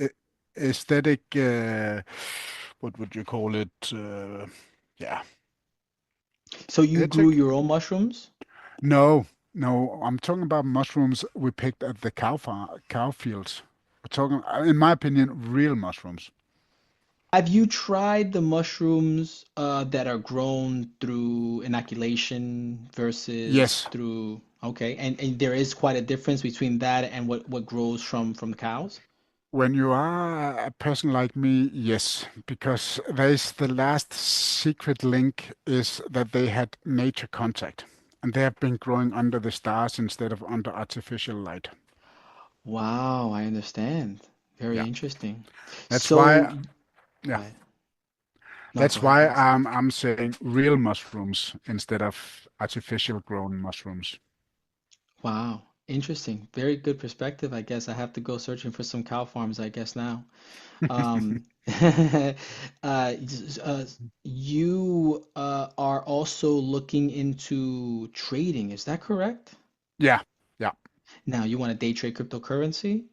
aesthetic, what would you call it? Yeah, So you grew ethic. your own mushrooms? No, no, I'm talking about mushrooms we picked at the cow fields. We're talking, in my opinion, real mushrooms. Have you tried the mushrooms that are grown through inoculation versus Yes, through, okay, and there is quite a difference between that and what grows from the cows? when you are a person like me, yes, because there's the last secret link is that they had nature contact and they have been growing under the stars instead of under artificial light. Wow, I understand. Very Yeah, interesting. that's So, why, yeah, go ahead. No, go that's ahead, why please. I'm saying real mushrooms instead of artificial grown mushrooms. Wow, interesting. Very good perspective. I guess I have to go searching for some cow farms, I guess now. Um, s- you are also looking into trading, is that correct? Yeah, yeah. Now, you want to day trade cryptocurrency?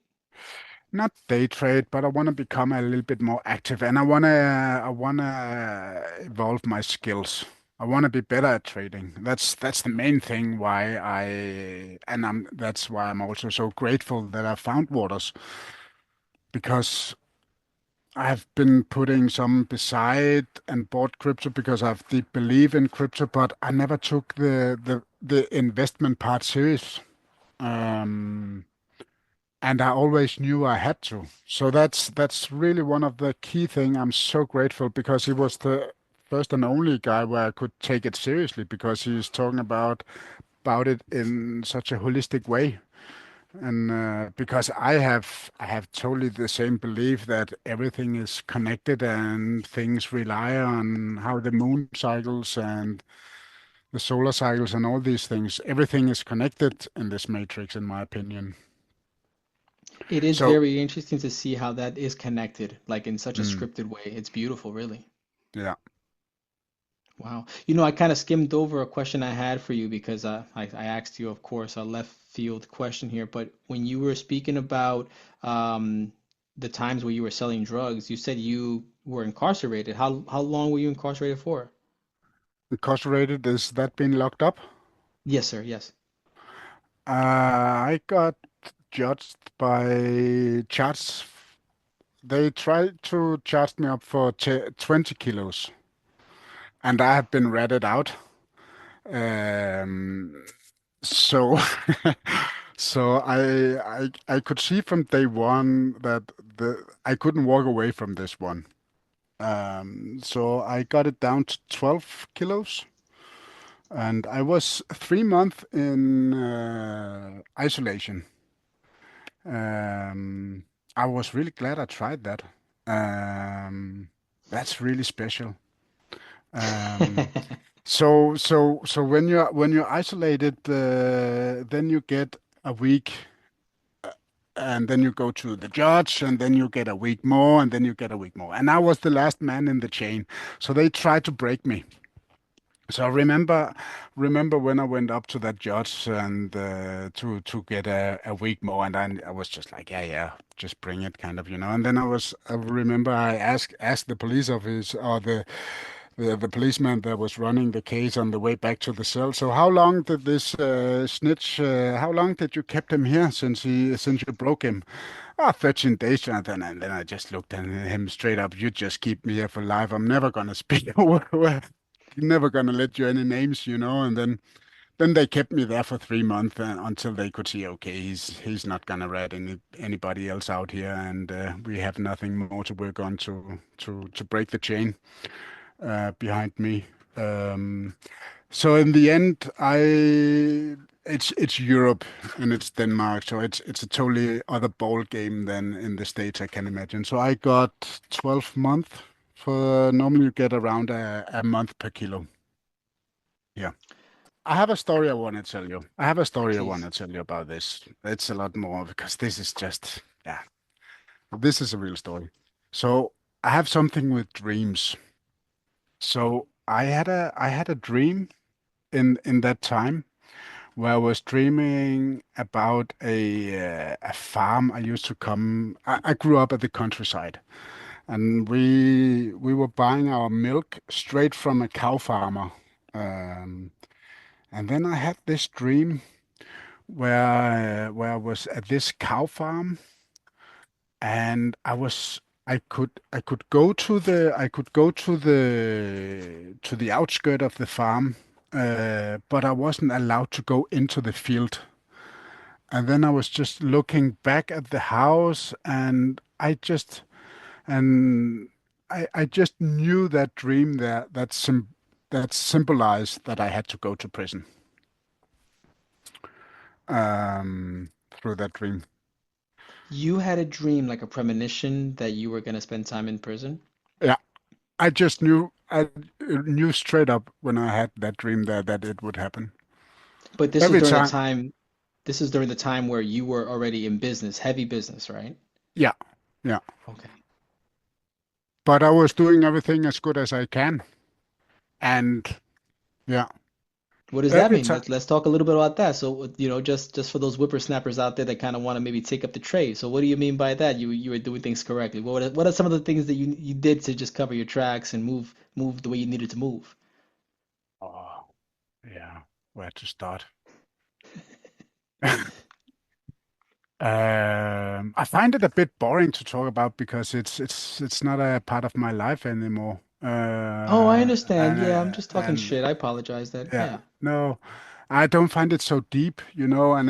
Not day trade, but I want to become a little bit more active and I wanna evolve my skills. I want to be better at trading. That's the main thing why I and I'm that's why I'm also so grateful that I found Waters because I've been putting some beside and bought crypto because I have deep belief in crypto, but I never took the investment part serious. Um, and I always knew I had to. So that's really one of the key thing. I'm so grateful because he was the first and only guy where I could take it seriously because he's talking about it in such a holistic way. And because I have totally the same belief that everything is connected and things rely on how the moon cycles and the solar cycles and all these things. Everything is connected in this matrix, in my opinion. It is So, very interesting to see how that is connected, like in such a mm, scripted way. It's beautiful, really. yeah. Wow. You know, I kind of skimmed over a question I had for you because I asked you, of course, a left field question here. But when you were speaking about um, the times where you were selling drugs, you said you were incarcerated. How long were you incarcerated for? Incarcerated, is that been locked up? Yes, sir. Yes. I got judged by charge. They tried to charge me up for 20 kilos, and I have been ratted out. Um, so, so I could see from day one that I couldn't walk away from this one. So I got it down to 12 kilos. And I was 3 months in isolation. Um, I was really glad I tried that. Um, that's really special. Um, so when you're isolated, then you get a week, and then you go to the judge, and then you get a week more, and then you get a week more. And I was the last man in the chain, so they tried to break me. So remember when I went up to that judge and to get a week more, and I was just like, yeah, yeah, just bring it, kind of, you know. And then I remember I asked the police officer or the policeman that was running the case on the way back to the cell. So how long did this snitch? How long did you kept him here since you broke him? 13 days. And then I just looked at him straight up. You just keep me here for life. I'm never gonna speak. Never gonna let you any names, you know. And then they kept me there for 3 months until they could see, okay, he's not gonna rat anybody else out here, and we have nothing more to work on to break the chain behind me. Um, so in the end, it's Europe and it's Denmark, so it's a totally other ball game than in the States, I can imagine. So I got 12 months for normally you get around a month per kilo. Yeah. I have a story I want to tell you. I have a story I want Please. to tell you about this. It's a lot more because this is just, yeah, this is a real story. So I have something with dreams. So I had a dream in that time where I was dreaming about a farm. I used to come. I grew up at the countryside, and we were buying our milk straight from a cow farmer. Um, and then I had this dream where I was at this cow farm, and I could go to the outskirt of the farm, but I wasn't allowed to go into the field. And then I was just looking back at the house, and and I just knew that dream there that symbolized that I had to go to prison through that dream. You had a dream, like a premonition, that you were going to spend time in prison? Yeah, I knew straight up when I had that dream there that it would happen. But this was Every during the time. time, this is during the time where you were already in business, heavy business, right? Yeah, yeah. Okay. But I was doing everything as good as I can. And yeah, What does that every mean? time. Let's talk a little bit about that. So, just for those whippersnappers out there that kind of want to maybe take up the trade. So, what do you mean by that? You were doing things correctly. What are some of the things that you did to just cover your tracks and move the way you needed to move? Oh, yeah. Where to start? I find it a bit boring to talk about because it's not a part of my life anymore. Oh, I understand. Yeah, I'm just talking And shit. I apologize that. yeah, Yeah. no, I don't find it so deep, you know, and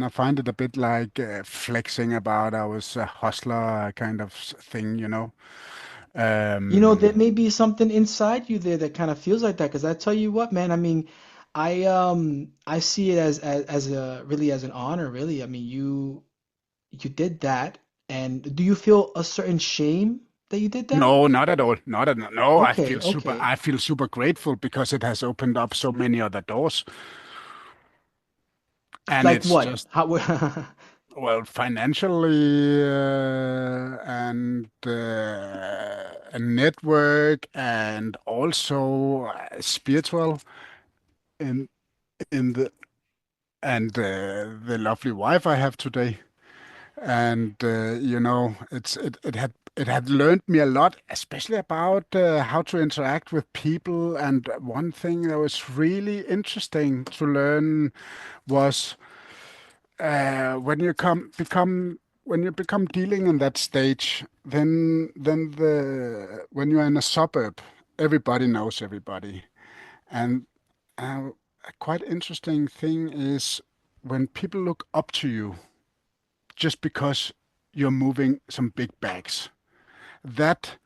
I find it a bit like flexing about I was a hustler kind of thing, you know. There Um, may be something inside you there that kind of feels like that. Because I tell you what, man, I mean, I see it as a really as an honor, really. I mean, you did that, and do you feel a certain shame that you did that? no, not at all. Not at no. Okay, okay. I feel super grateful because it has opened up so many other doors, and Like it's what? just How? well, financially and a network, and also spiritual in in the and the lovely wife I have today. And you know, it had learned me a lot, especially about how to interact with people. And one thing that was really interesting to learn was when you become dealing in that stage, then the when you're in a suburb, everybody knows everybody. And a quite interesting thing is when people look up to you just because you're moving some big bags. That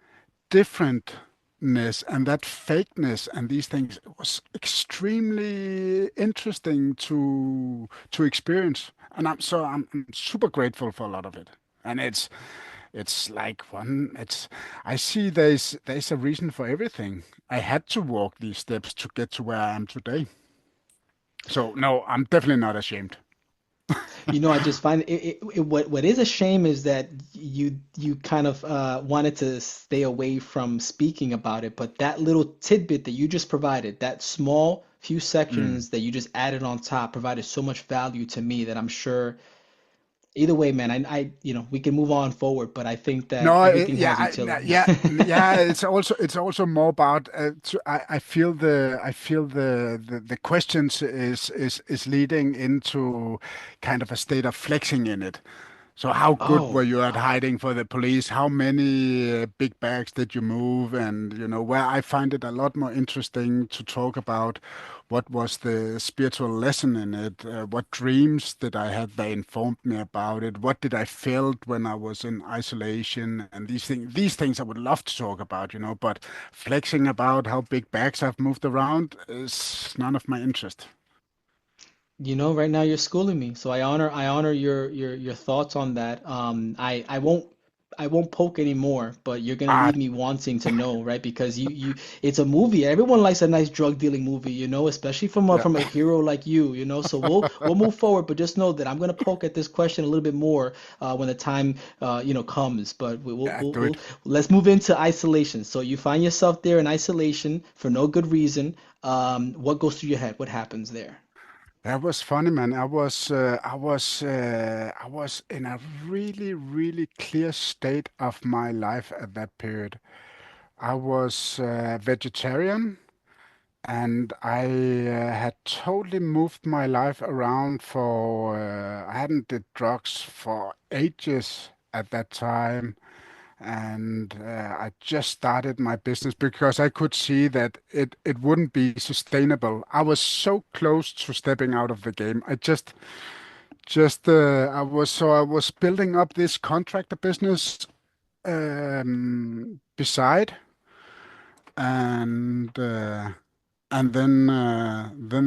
differentness and that fakeness and these things was extremely interesting to experience. And I'm super grateful for a lot of it. And it's like one it's I see there's a reason for everything. I had to walk these steps to get to where I am today. So no, I'm definitely not ashamed. I just find what is a shame is that you kind of wanted to stay away from speaking about it, but that little tidbit that you just provided, that small few Mm. sections that you just added on top, provided so much value to me that I'm sure either way, man, we can move on forward, but I think that No, everything yeah, has utility. yeah. It's also more about. I feel the questions is leading into kind of a state of flexing in it. So how good were Oh, you at oh. hiding for the police? How many big bags did you move? And where I find it a lot more interesting to talk about what was the spiritual lesson in it? What dreams did I have that informed me about it? What did I felt when I was in isolation? And these things I would love to talk about, but flexing about how big bags I've moved around is none of my interest. Right now you're schooling me, so I honor your thoughts on that. I won't poke anymore, but you're gonna Ah, leave me wanting to know, right? Because it's a movie. Everyone likes a nice drug dealing movie, especially from a yeah, from a hero like you. So we'll move forward, but just know that I'm gonna poke at this question a little bit more when the time comes. But yeah, do it. let's move into isolation. So you find yourself there in isolation for no good reason. What goes through your head? What happens there? That was funny, man. I was in a really, really clear state of my life at that period. I was vegetarian, and I had totally moved my life around for. I hadn't did drugs for ages at that time, and I just started my business because I could see that it wouldn't be sustainable. I was so close to stepping out of the game. I was building up this contractor business beside, and then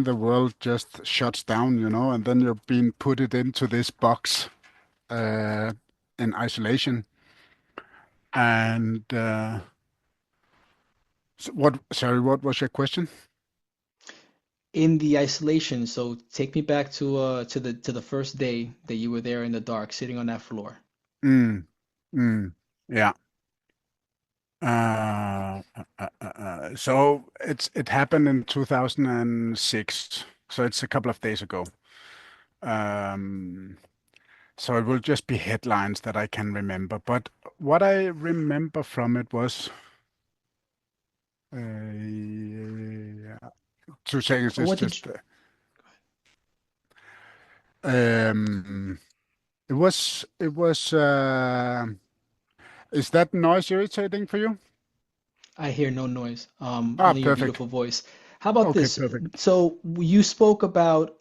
the world just shuts down, and then you're being put it into this box uh, in isolation. And sorry, what was your question? In the isolation, so take me back to the first day that you were there in the dark, sitting on that floor. Mm, yeah. So it happened in 2006. So it's a couple of days ago. Um, so it will just be headlines that I can remember. But what I remember from it was, yeah, 2 seconds Or is what did you, just, um, is that noise irritating for you? I hear no noise, Ah, only your perfect. beautiful voice. How about Okay, this? perfect. So you spoke about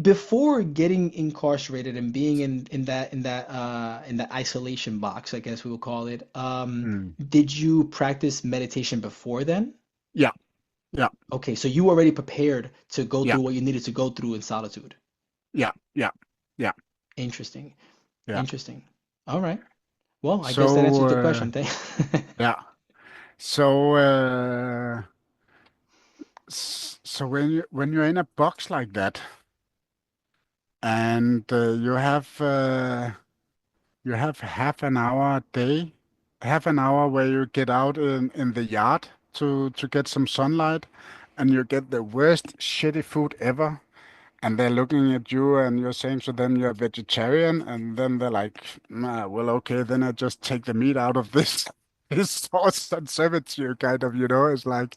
before getting incarcerated and being in that isolation box, I guess we will call it. Mm. Did you practice meditation before then? Yeah, yeah, Okay, so you were already prepared to go yeah, through what you needed to go through in solitude. yeah, yeah, yeah, Interesting. yeah. Interesting. All right. Well, I guess that So, answers the question. Thank yeah. So, so when you're in a box like that, and you have half an hour a day, half an hour where you get out in the yard to get some sunlight, and you get the worst shitty food ever. And they're looking at you and you're saying to them you're vegetarian, and then they're like, nah, well, okay, then I just take the meat out of this this sauce and serve it to you, kind of, it's like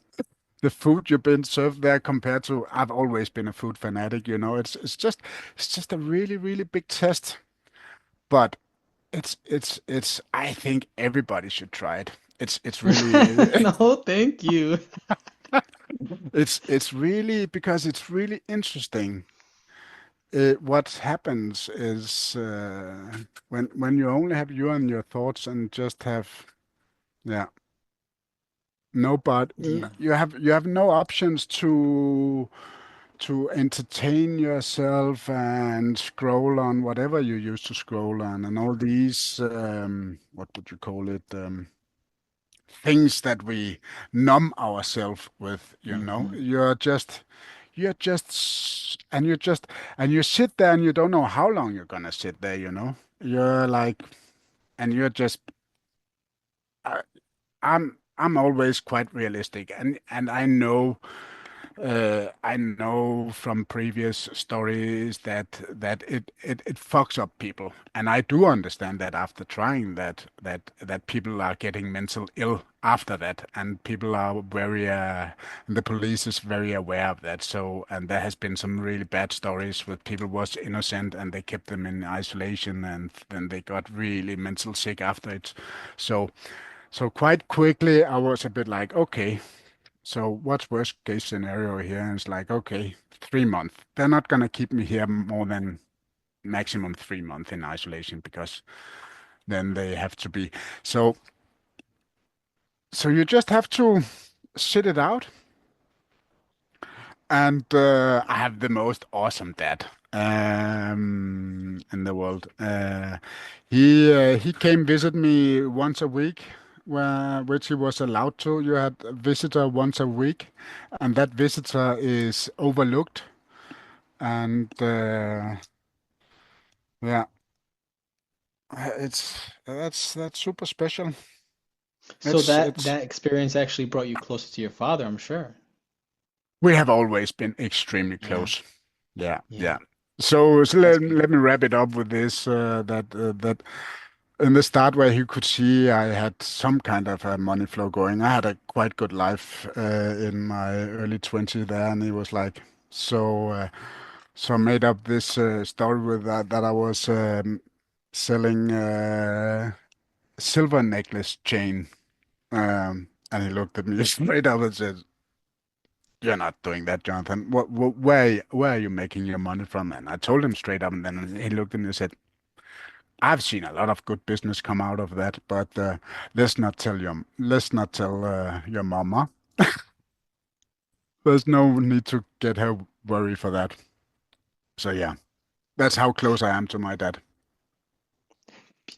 the food you've been served there compared to I've always been a food fanatic, it's just a really, really big test. But it's I think everybody should try it. It's really No, thank you. it's really because it's really interesting. What happens is when you only have you and your thoughts and just have, yeah, no, but Yeah. you have no options to entertain yourself and scroll on whatever you used to scroll on, and all these what would you call it, things that we numb ourselves with. Hmm. You're just and you sit there and you don't know how long you're gonna sit there, you know. You're like, and you're just, I, I'm always quite realistic, and I know from previous stories that it fucks up people, and I do understand that after trying that people are getting mental ill after that, and people are very and the police is very aware of that. So, and there has been some really bad stories with people was innocent and they kept them in isolation, and then they got really mental sick after it. So, so quite quickly I was a bit like, okay. So what's worst case scenario here? And it's like, okay, 3 months. They're not gonna keep me here more than maximum 3 months in isolation because then they have to be. So so you just have to sit it out. And I have the most awesome dad in the world. He came visit me once a week, which he was allowed to. You had a visitor once a week, and that visitor is overlooked. And yeah, it's that's super special. So that It's that experience actually brought you closer to your father, I'm sure. we have always been extremely Yeah, close. Yeah, yeah, yeah. So that's let beautiful. me wrap it up with this that in the start where he could see I had some kind of a money flow going. I had a quite good life in my early 20s there, and he was like, so I made up this story with that I was selling silver necklace chain. And he looked at me straight up and said, "You're not doing that, Jonathan. Where are you making your money from?" And I told him straight up, and then he looked at me and said, I've seen a lot of good business come out of that, but let's not tell your mama. There's no need to get her worry for that. So yeah, that's how close I am to my dad.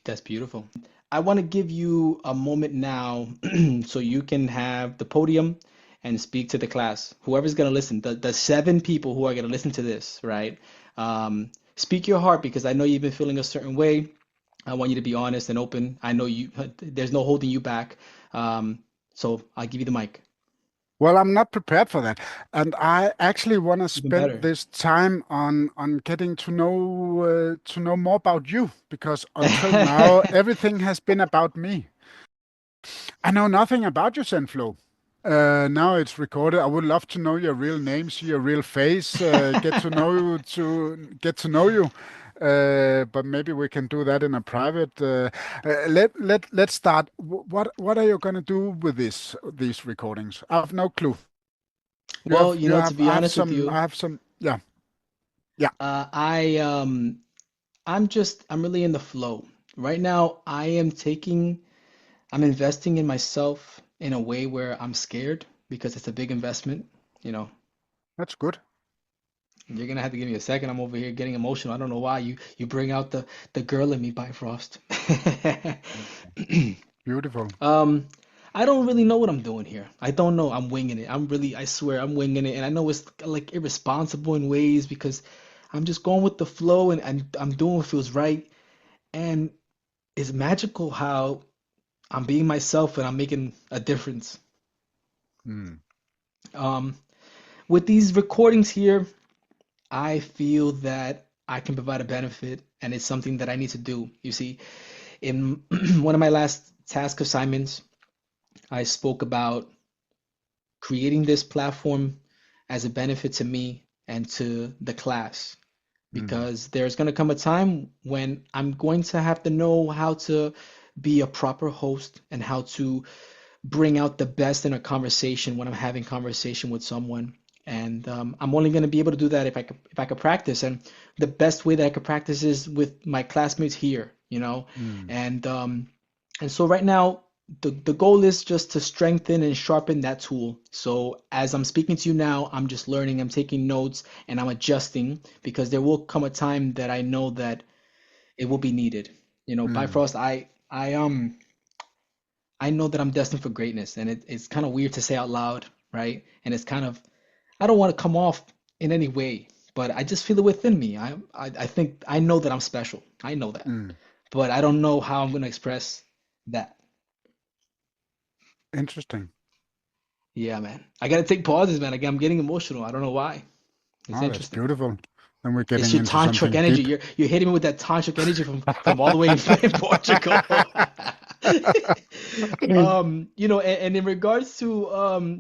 That's beautiful. I want to give you a moment now so you can have the podium and speak to the class. Whoever's going to listen, the seven people who are going to listen to this, right? Speak your heart because I know you've been feeling a certain way. I want you to be honest and open. I know there's no holding you back. So I'll give you the mic. Well, I'm not prepared for that, and I actually want to Even spend better. this time on getting to know more about you because until now everything has been about me. I know nothing about you, Zenflo. Now it's recorded. I would love to know your real name, see your real face, get to know you. But maybe we can do that in a private. Let's start. What are you gonna do with these recordings? I have no clue. Well, to be I have honest with some you, yeah yeah. I I'm really in the flow. Right now, I'm investing in myself in a way where I'm scared because it's a big investment. You know, That's good. you're gonna have to give me a second. I'm over here getting emotional. I don't know why you bring out the girl in me, Bifrost. Beautiful. Um, I don't really know what I'm doing here. I don't know. I'm winging it. I swear, I'm winging it. And I know it's like irresponsible in ways because I'm just going with the flow and I'm doing what feels right. And it's magical how I'm being myself and I'm making a difference. Hmm. Um, with these recordings here, I feel that I can provide a benefit and it's something that I need to do. You see, in one of my last task assignments, I spoke about creating this platform as a benefit to me and to the class Hmm. because there's going to come a time when I'm going to have to know how to be a proper host and how to bring out the best in a conversation when I'm having conversation with someone. And I'm only going to be able to do that if I could practice. And the best way that I could practice is with my classmates here. Hmm. And so right now the goal is just to strengthen and sharpen that tool. So as I'm speaking to you now, I'm just learning, I'm taking notes, and I'm adjusting because there will come a time that I know that it will be needed. Hmm. Bifrost, I know that I'm destined for greatness, and it's kind of weird to say out loud, right? And it's kind of I don't want to come off in any way, but I just feel it within me. I think I know that I'm special. I know that, Mm. but I don't know how I'm gonna express that. Interesting. Yeah, man. I gotta take pauses, man. Again, I'm getting emotional. I don't know why. It's Oh, that's interesting. beautiful. Then we're It's getting your into tantric something energy. deep. You're hitting me with that tantric energy from all the way in Portugal. And in regards to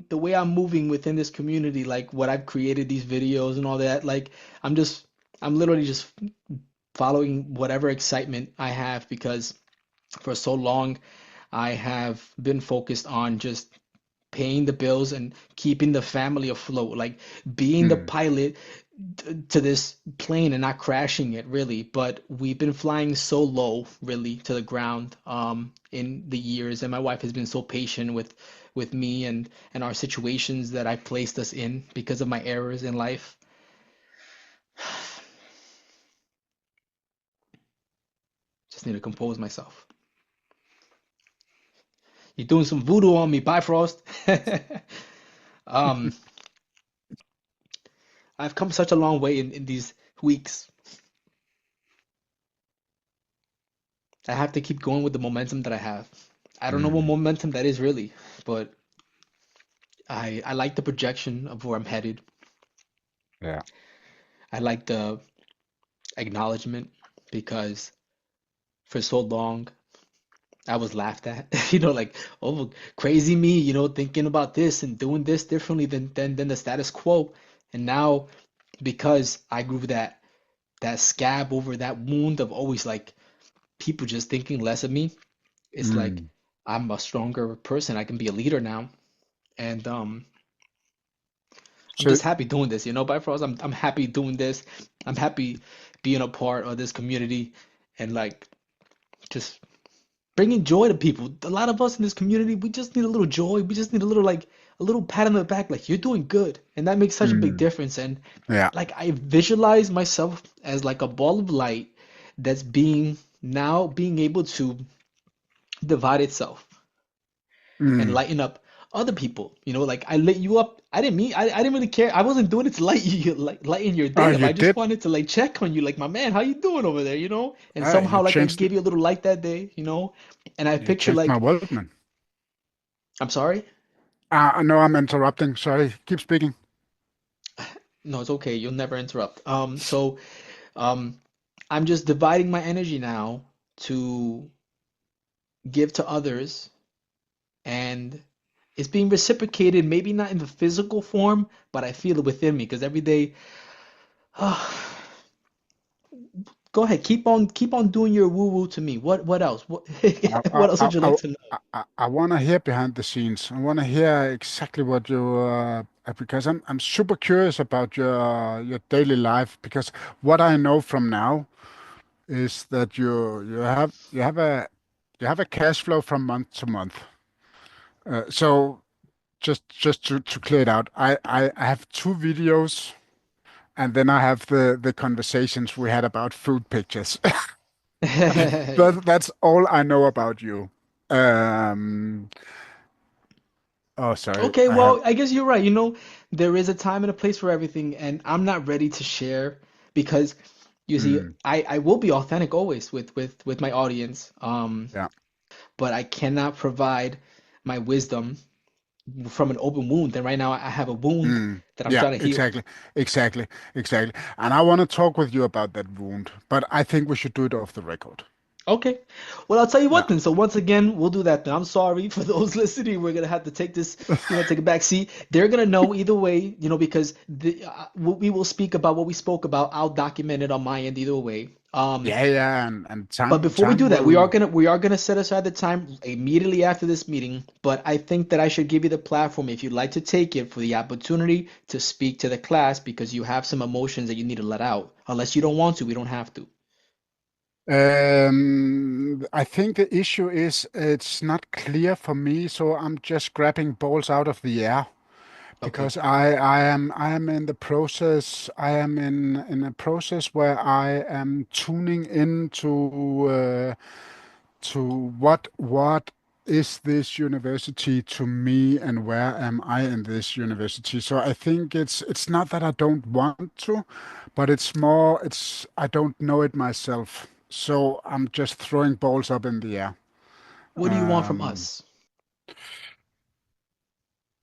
the way I'm moving within this community, like what I've created these videos and all that, like I'm just I'm literally just following whatever excitement I have because for so long I have been focused on just paying the bills and keeping the family afloat, like being the Mm. pilot to this plane and not crashing it really. But we've been flying so low really to the ground in the years, and my wife has been so patient with me and our situations that I placed us in because of my errors in life. Just need to compose myself. You're doing some voodoo on me, Bifrost. um, I've come such a long way in these weeks. I have to keep going with the momentum that I have. I don't know what Mm. momentum that is really, but I like the projection of where I'm headed. Yeah. I like the acknowledgement because for so long I was laughed at, like, oh, crazy me, thinking about this and doing this differently than the status quo. And now because I grew that scab over that wound of always like people just thinking less of me, it's like Mm. I'm a stronger person. I can be a leader now. And I'm So, just happy doing this, Bifrost. I'm happy doing this. I'm happy being a part of this community and like just bringing joy to people. A lot of us in this community, we just need a little joy. We just need a little like a little pat on the back, like you're doing good, and that makes such a big mm. difference. And Yeah. like I visualize myself as like a ball of light that's being able to divide itself and Mm. lighten up other people. Like I lit you up. I didn't really care. I wasn't doing it to light you like lighten your Oh, day up. you I just did? wanted to like check on you, like my man, how you doing over there, And You somehow like I changed. gave you a little light that day, And I You picture changed my like world, man. I'm sorry. No, I'm interrupting. Sorry. Keep speaking. No, it's okay. You'll never interrupt. So um I'm just dividing my energy now to give to others and it's being reciprocated, maybe not in the physical form, but I feel it within me because every day go ahead, keep on doing your woo woo to me. What else? What I, I, what else I, would you like I, to know? I want to hear behind the scenes. I want to hear exactly what you because I'm super curious about your daily life because what I know from now is that you have a cash flow from month to month. So just to clear it out, I have two videos and then I have the conversations we had about food pictures. Yeah. That's all I know about you. Um, oh, sorry. Okay, I have. well, I guess you're right. There is a time and a place for everything, and I'm not ready to share because you see, Mm, I will be authentic always with my audience. yeah. But I cannot provide my wisdom from an open wound. And right now I have a wound that I'm Yeah, trying to heal. exactly. Exactly. Exactly. And I want to talk with you about that wound, but I think we should do it off the record. Okay. Well, I'll tell you Yeah. what then. So once again, we'll do that then. I'm sorry for those listening. We're gonna have to take this, take a back seat. They're gonna know either way, because we will speak about what we spoke about. I'll document it on my end either way. Yeah, yeah, and But time before we time do that, we are will. gonna we are gonna set aside the time immediately after this meeting. But I think that I should give you the platform if you'd like to take it for the opportunity to speak to the class because you have some emotions that you need to let out. Unless you don't want to, we don't have to. I think the issue is it's not clear for me, so I'm just grabbing balls out of the air Okay. because I am in the process. I am in a process where I am tuning into to what is this university to me and where am I in this university? So I think it's not that I don't want to, but it's more it's I don't know it myself. So I'm just throwing balls up in the air. What do you want from Um, us?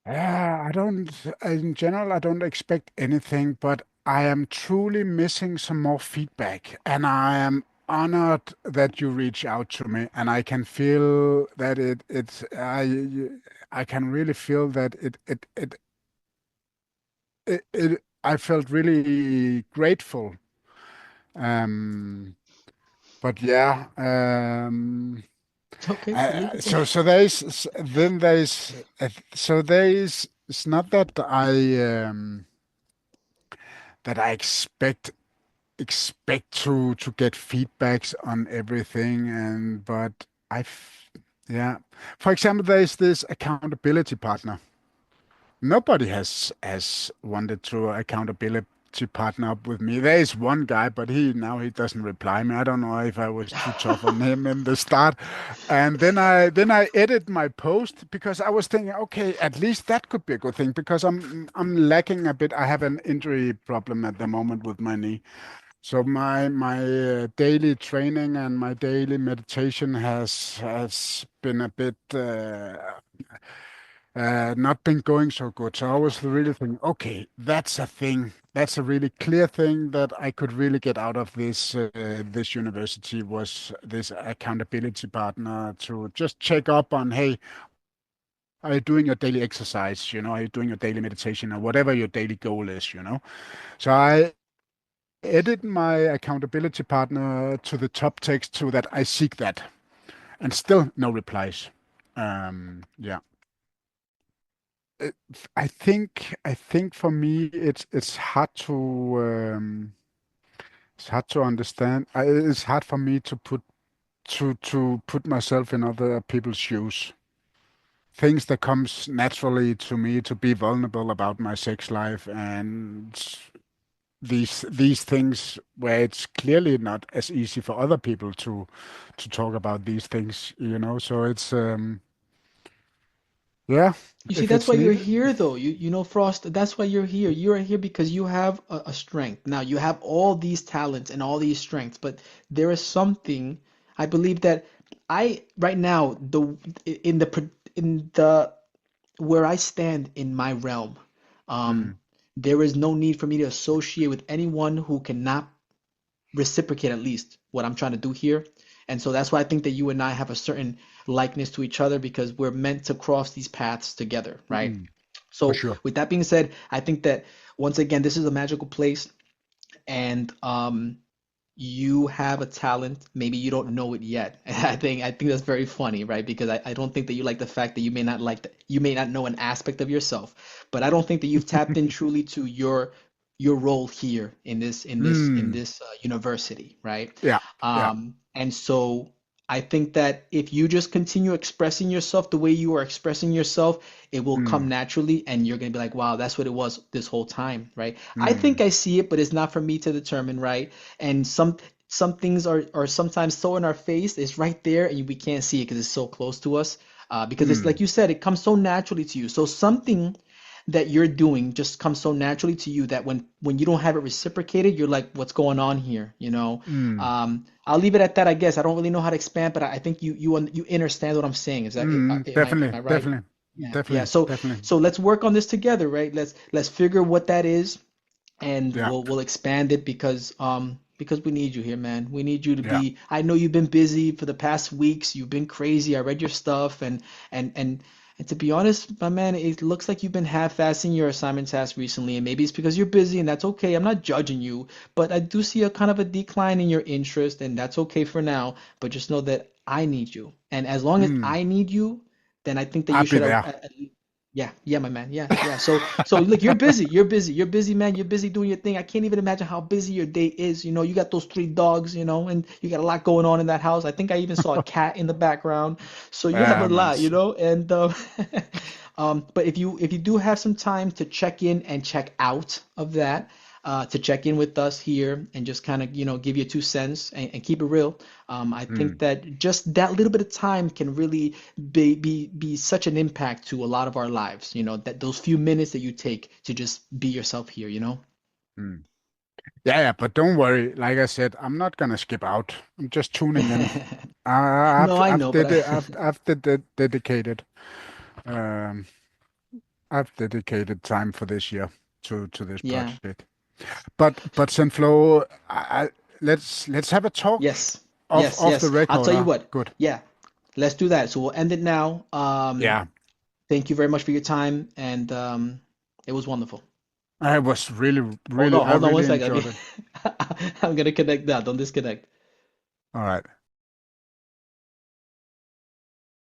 yeah, I don't, in general, I don't expect anything, but I am truly missing some more feedback. And I am honored that you reach out to me. And I can feel that I can really feel that I felt really grateful. Um, but yeah, Okay, leave it there. so there's it's not that I expect to get feedbacks on everything, and but I've yeah. For example, there's this accountability partner. Nobody has wanted to accountability partner up with me. There is one guy, but he doesn't reply me. I don't know if I was too tough on him in the start. And then I edit my post because I was thinking, okay, at least that could be a good thing because I'm lacking a bit. I have an injury problem at the moment with my knee. So my daily training and my daily meditation has been a bit not been going so good. So I was really thinking, okay, that's a thing. That's a really clear thing that I could really get out of this university was this accountability partner to just check up on, hey, are you doing your daily exercise? Are you doing your daily meditation or whatever your daily goal is? So I edit my accountability partner to the top text so that I seek that, and still no replies. Yeah. It- I think for me it's hard to understand. It's hard for me to put myself in other people's shoes. Things that comes naturally to me to be vulnerable about my sex life and these things where it's clearly not as easy for other people to talk about these things. So it's yeah, You see, if that's it's why you're needed. here, though. You know, Frost, that's why you're here. You're here because you have a strength. Now, you have all these talents and all these strengths, but there is something I believe that right now, in the where I stand in my realm, um, Mm, there is no need for me to associate with anyone who cannot reciprocate at least what I'm trying to do here. And so that's why I think that you and I have a certain likeness to each other because we're meant to cross these paths together, right? mm, for So sure. with that being said, I think that once again, this is a magical place and you have a talent. Maybe you don't know it yet. And I think that's very funny, right? Because I don't think that you like the fact that you may not know an aspect of yourself, but I don't think that you've tapped in truly to your role here Mm, this university, right? yeah, yeah. And so I think that if you just continue expressing yourself the way you are expressing yourself, it will come Mm, naturally, and you're gonna be like, wow, that's what it was this whole time, right? I think mm, I see it, but it's not for me to determine, right? And some things are sometimes so in our face, it's right there, and we can't see it because it's so close to us. Because it's like mm, you said, it comes so naturally to you. So something that you're doing just comes so naturally to you that when you don't have it reciprocated, you're like, what's going on here? mm, I'll leave it at that, I guess. I don't really know how to expand, but I think you understand what I'm saying. Is that am definitely, I right? definitely, Yeah, yeah. definitely, So definitely. so let's work on this together, right? Let's figure what that is and Yeah, we'll expand it because we need you here, man. We need you to yeah. be. I know you've been busy for the past weeks. You've been crazy. I read your stuff and and and to be honest, my man, it looks like you've been half-assing your assignment tasks recently, and maybe it's because you're busy, and that's okay. I'm not judging you, but I do see a kind of a decline in your interest, and that's okay for now. But just know that I need you, and as long as Mm, I need you, then I think that I'll you be should there. yeah, yeah, my man. Yeah, yeah. So look, you're busy. You're busy. You're busy, man. You're busy doing your thing. I can't even imagine how busy your day is. You got those three dogs, and you got a lot going on in that house. I think I even saw a cat in the background. So you have a Man. lot, and but if you do have some time to check in and check out of that, to check in with us here and just kind of, give you 2 cents and keep it real. I think Mm, that just that little bit of time can really be such an impact to a lot of our lives, that those few minutes that you take to just be yourself here. mm. Yeah, yeah, but don't worry. Like I said, I'm not gonna skip out. I'm just tuning in. No, I know, but Dedicated um I've dedicated time for this year to this yeah. project. But Senflo, let's have a talk Yes. Yes, off the yes. I'll record. tell you Huh? what. Good. Yeah, let's do that. So we'll end it now. Yeah, Thank you very much for your time, and it was wonderful. I was really, Hold really, on, I hold on one really second. enjoyed it. I'm gonna connect that. Don't disconnect. All right.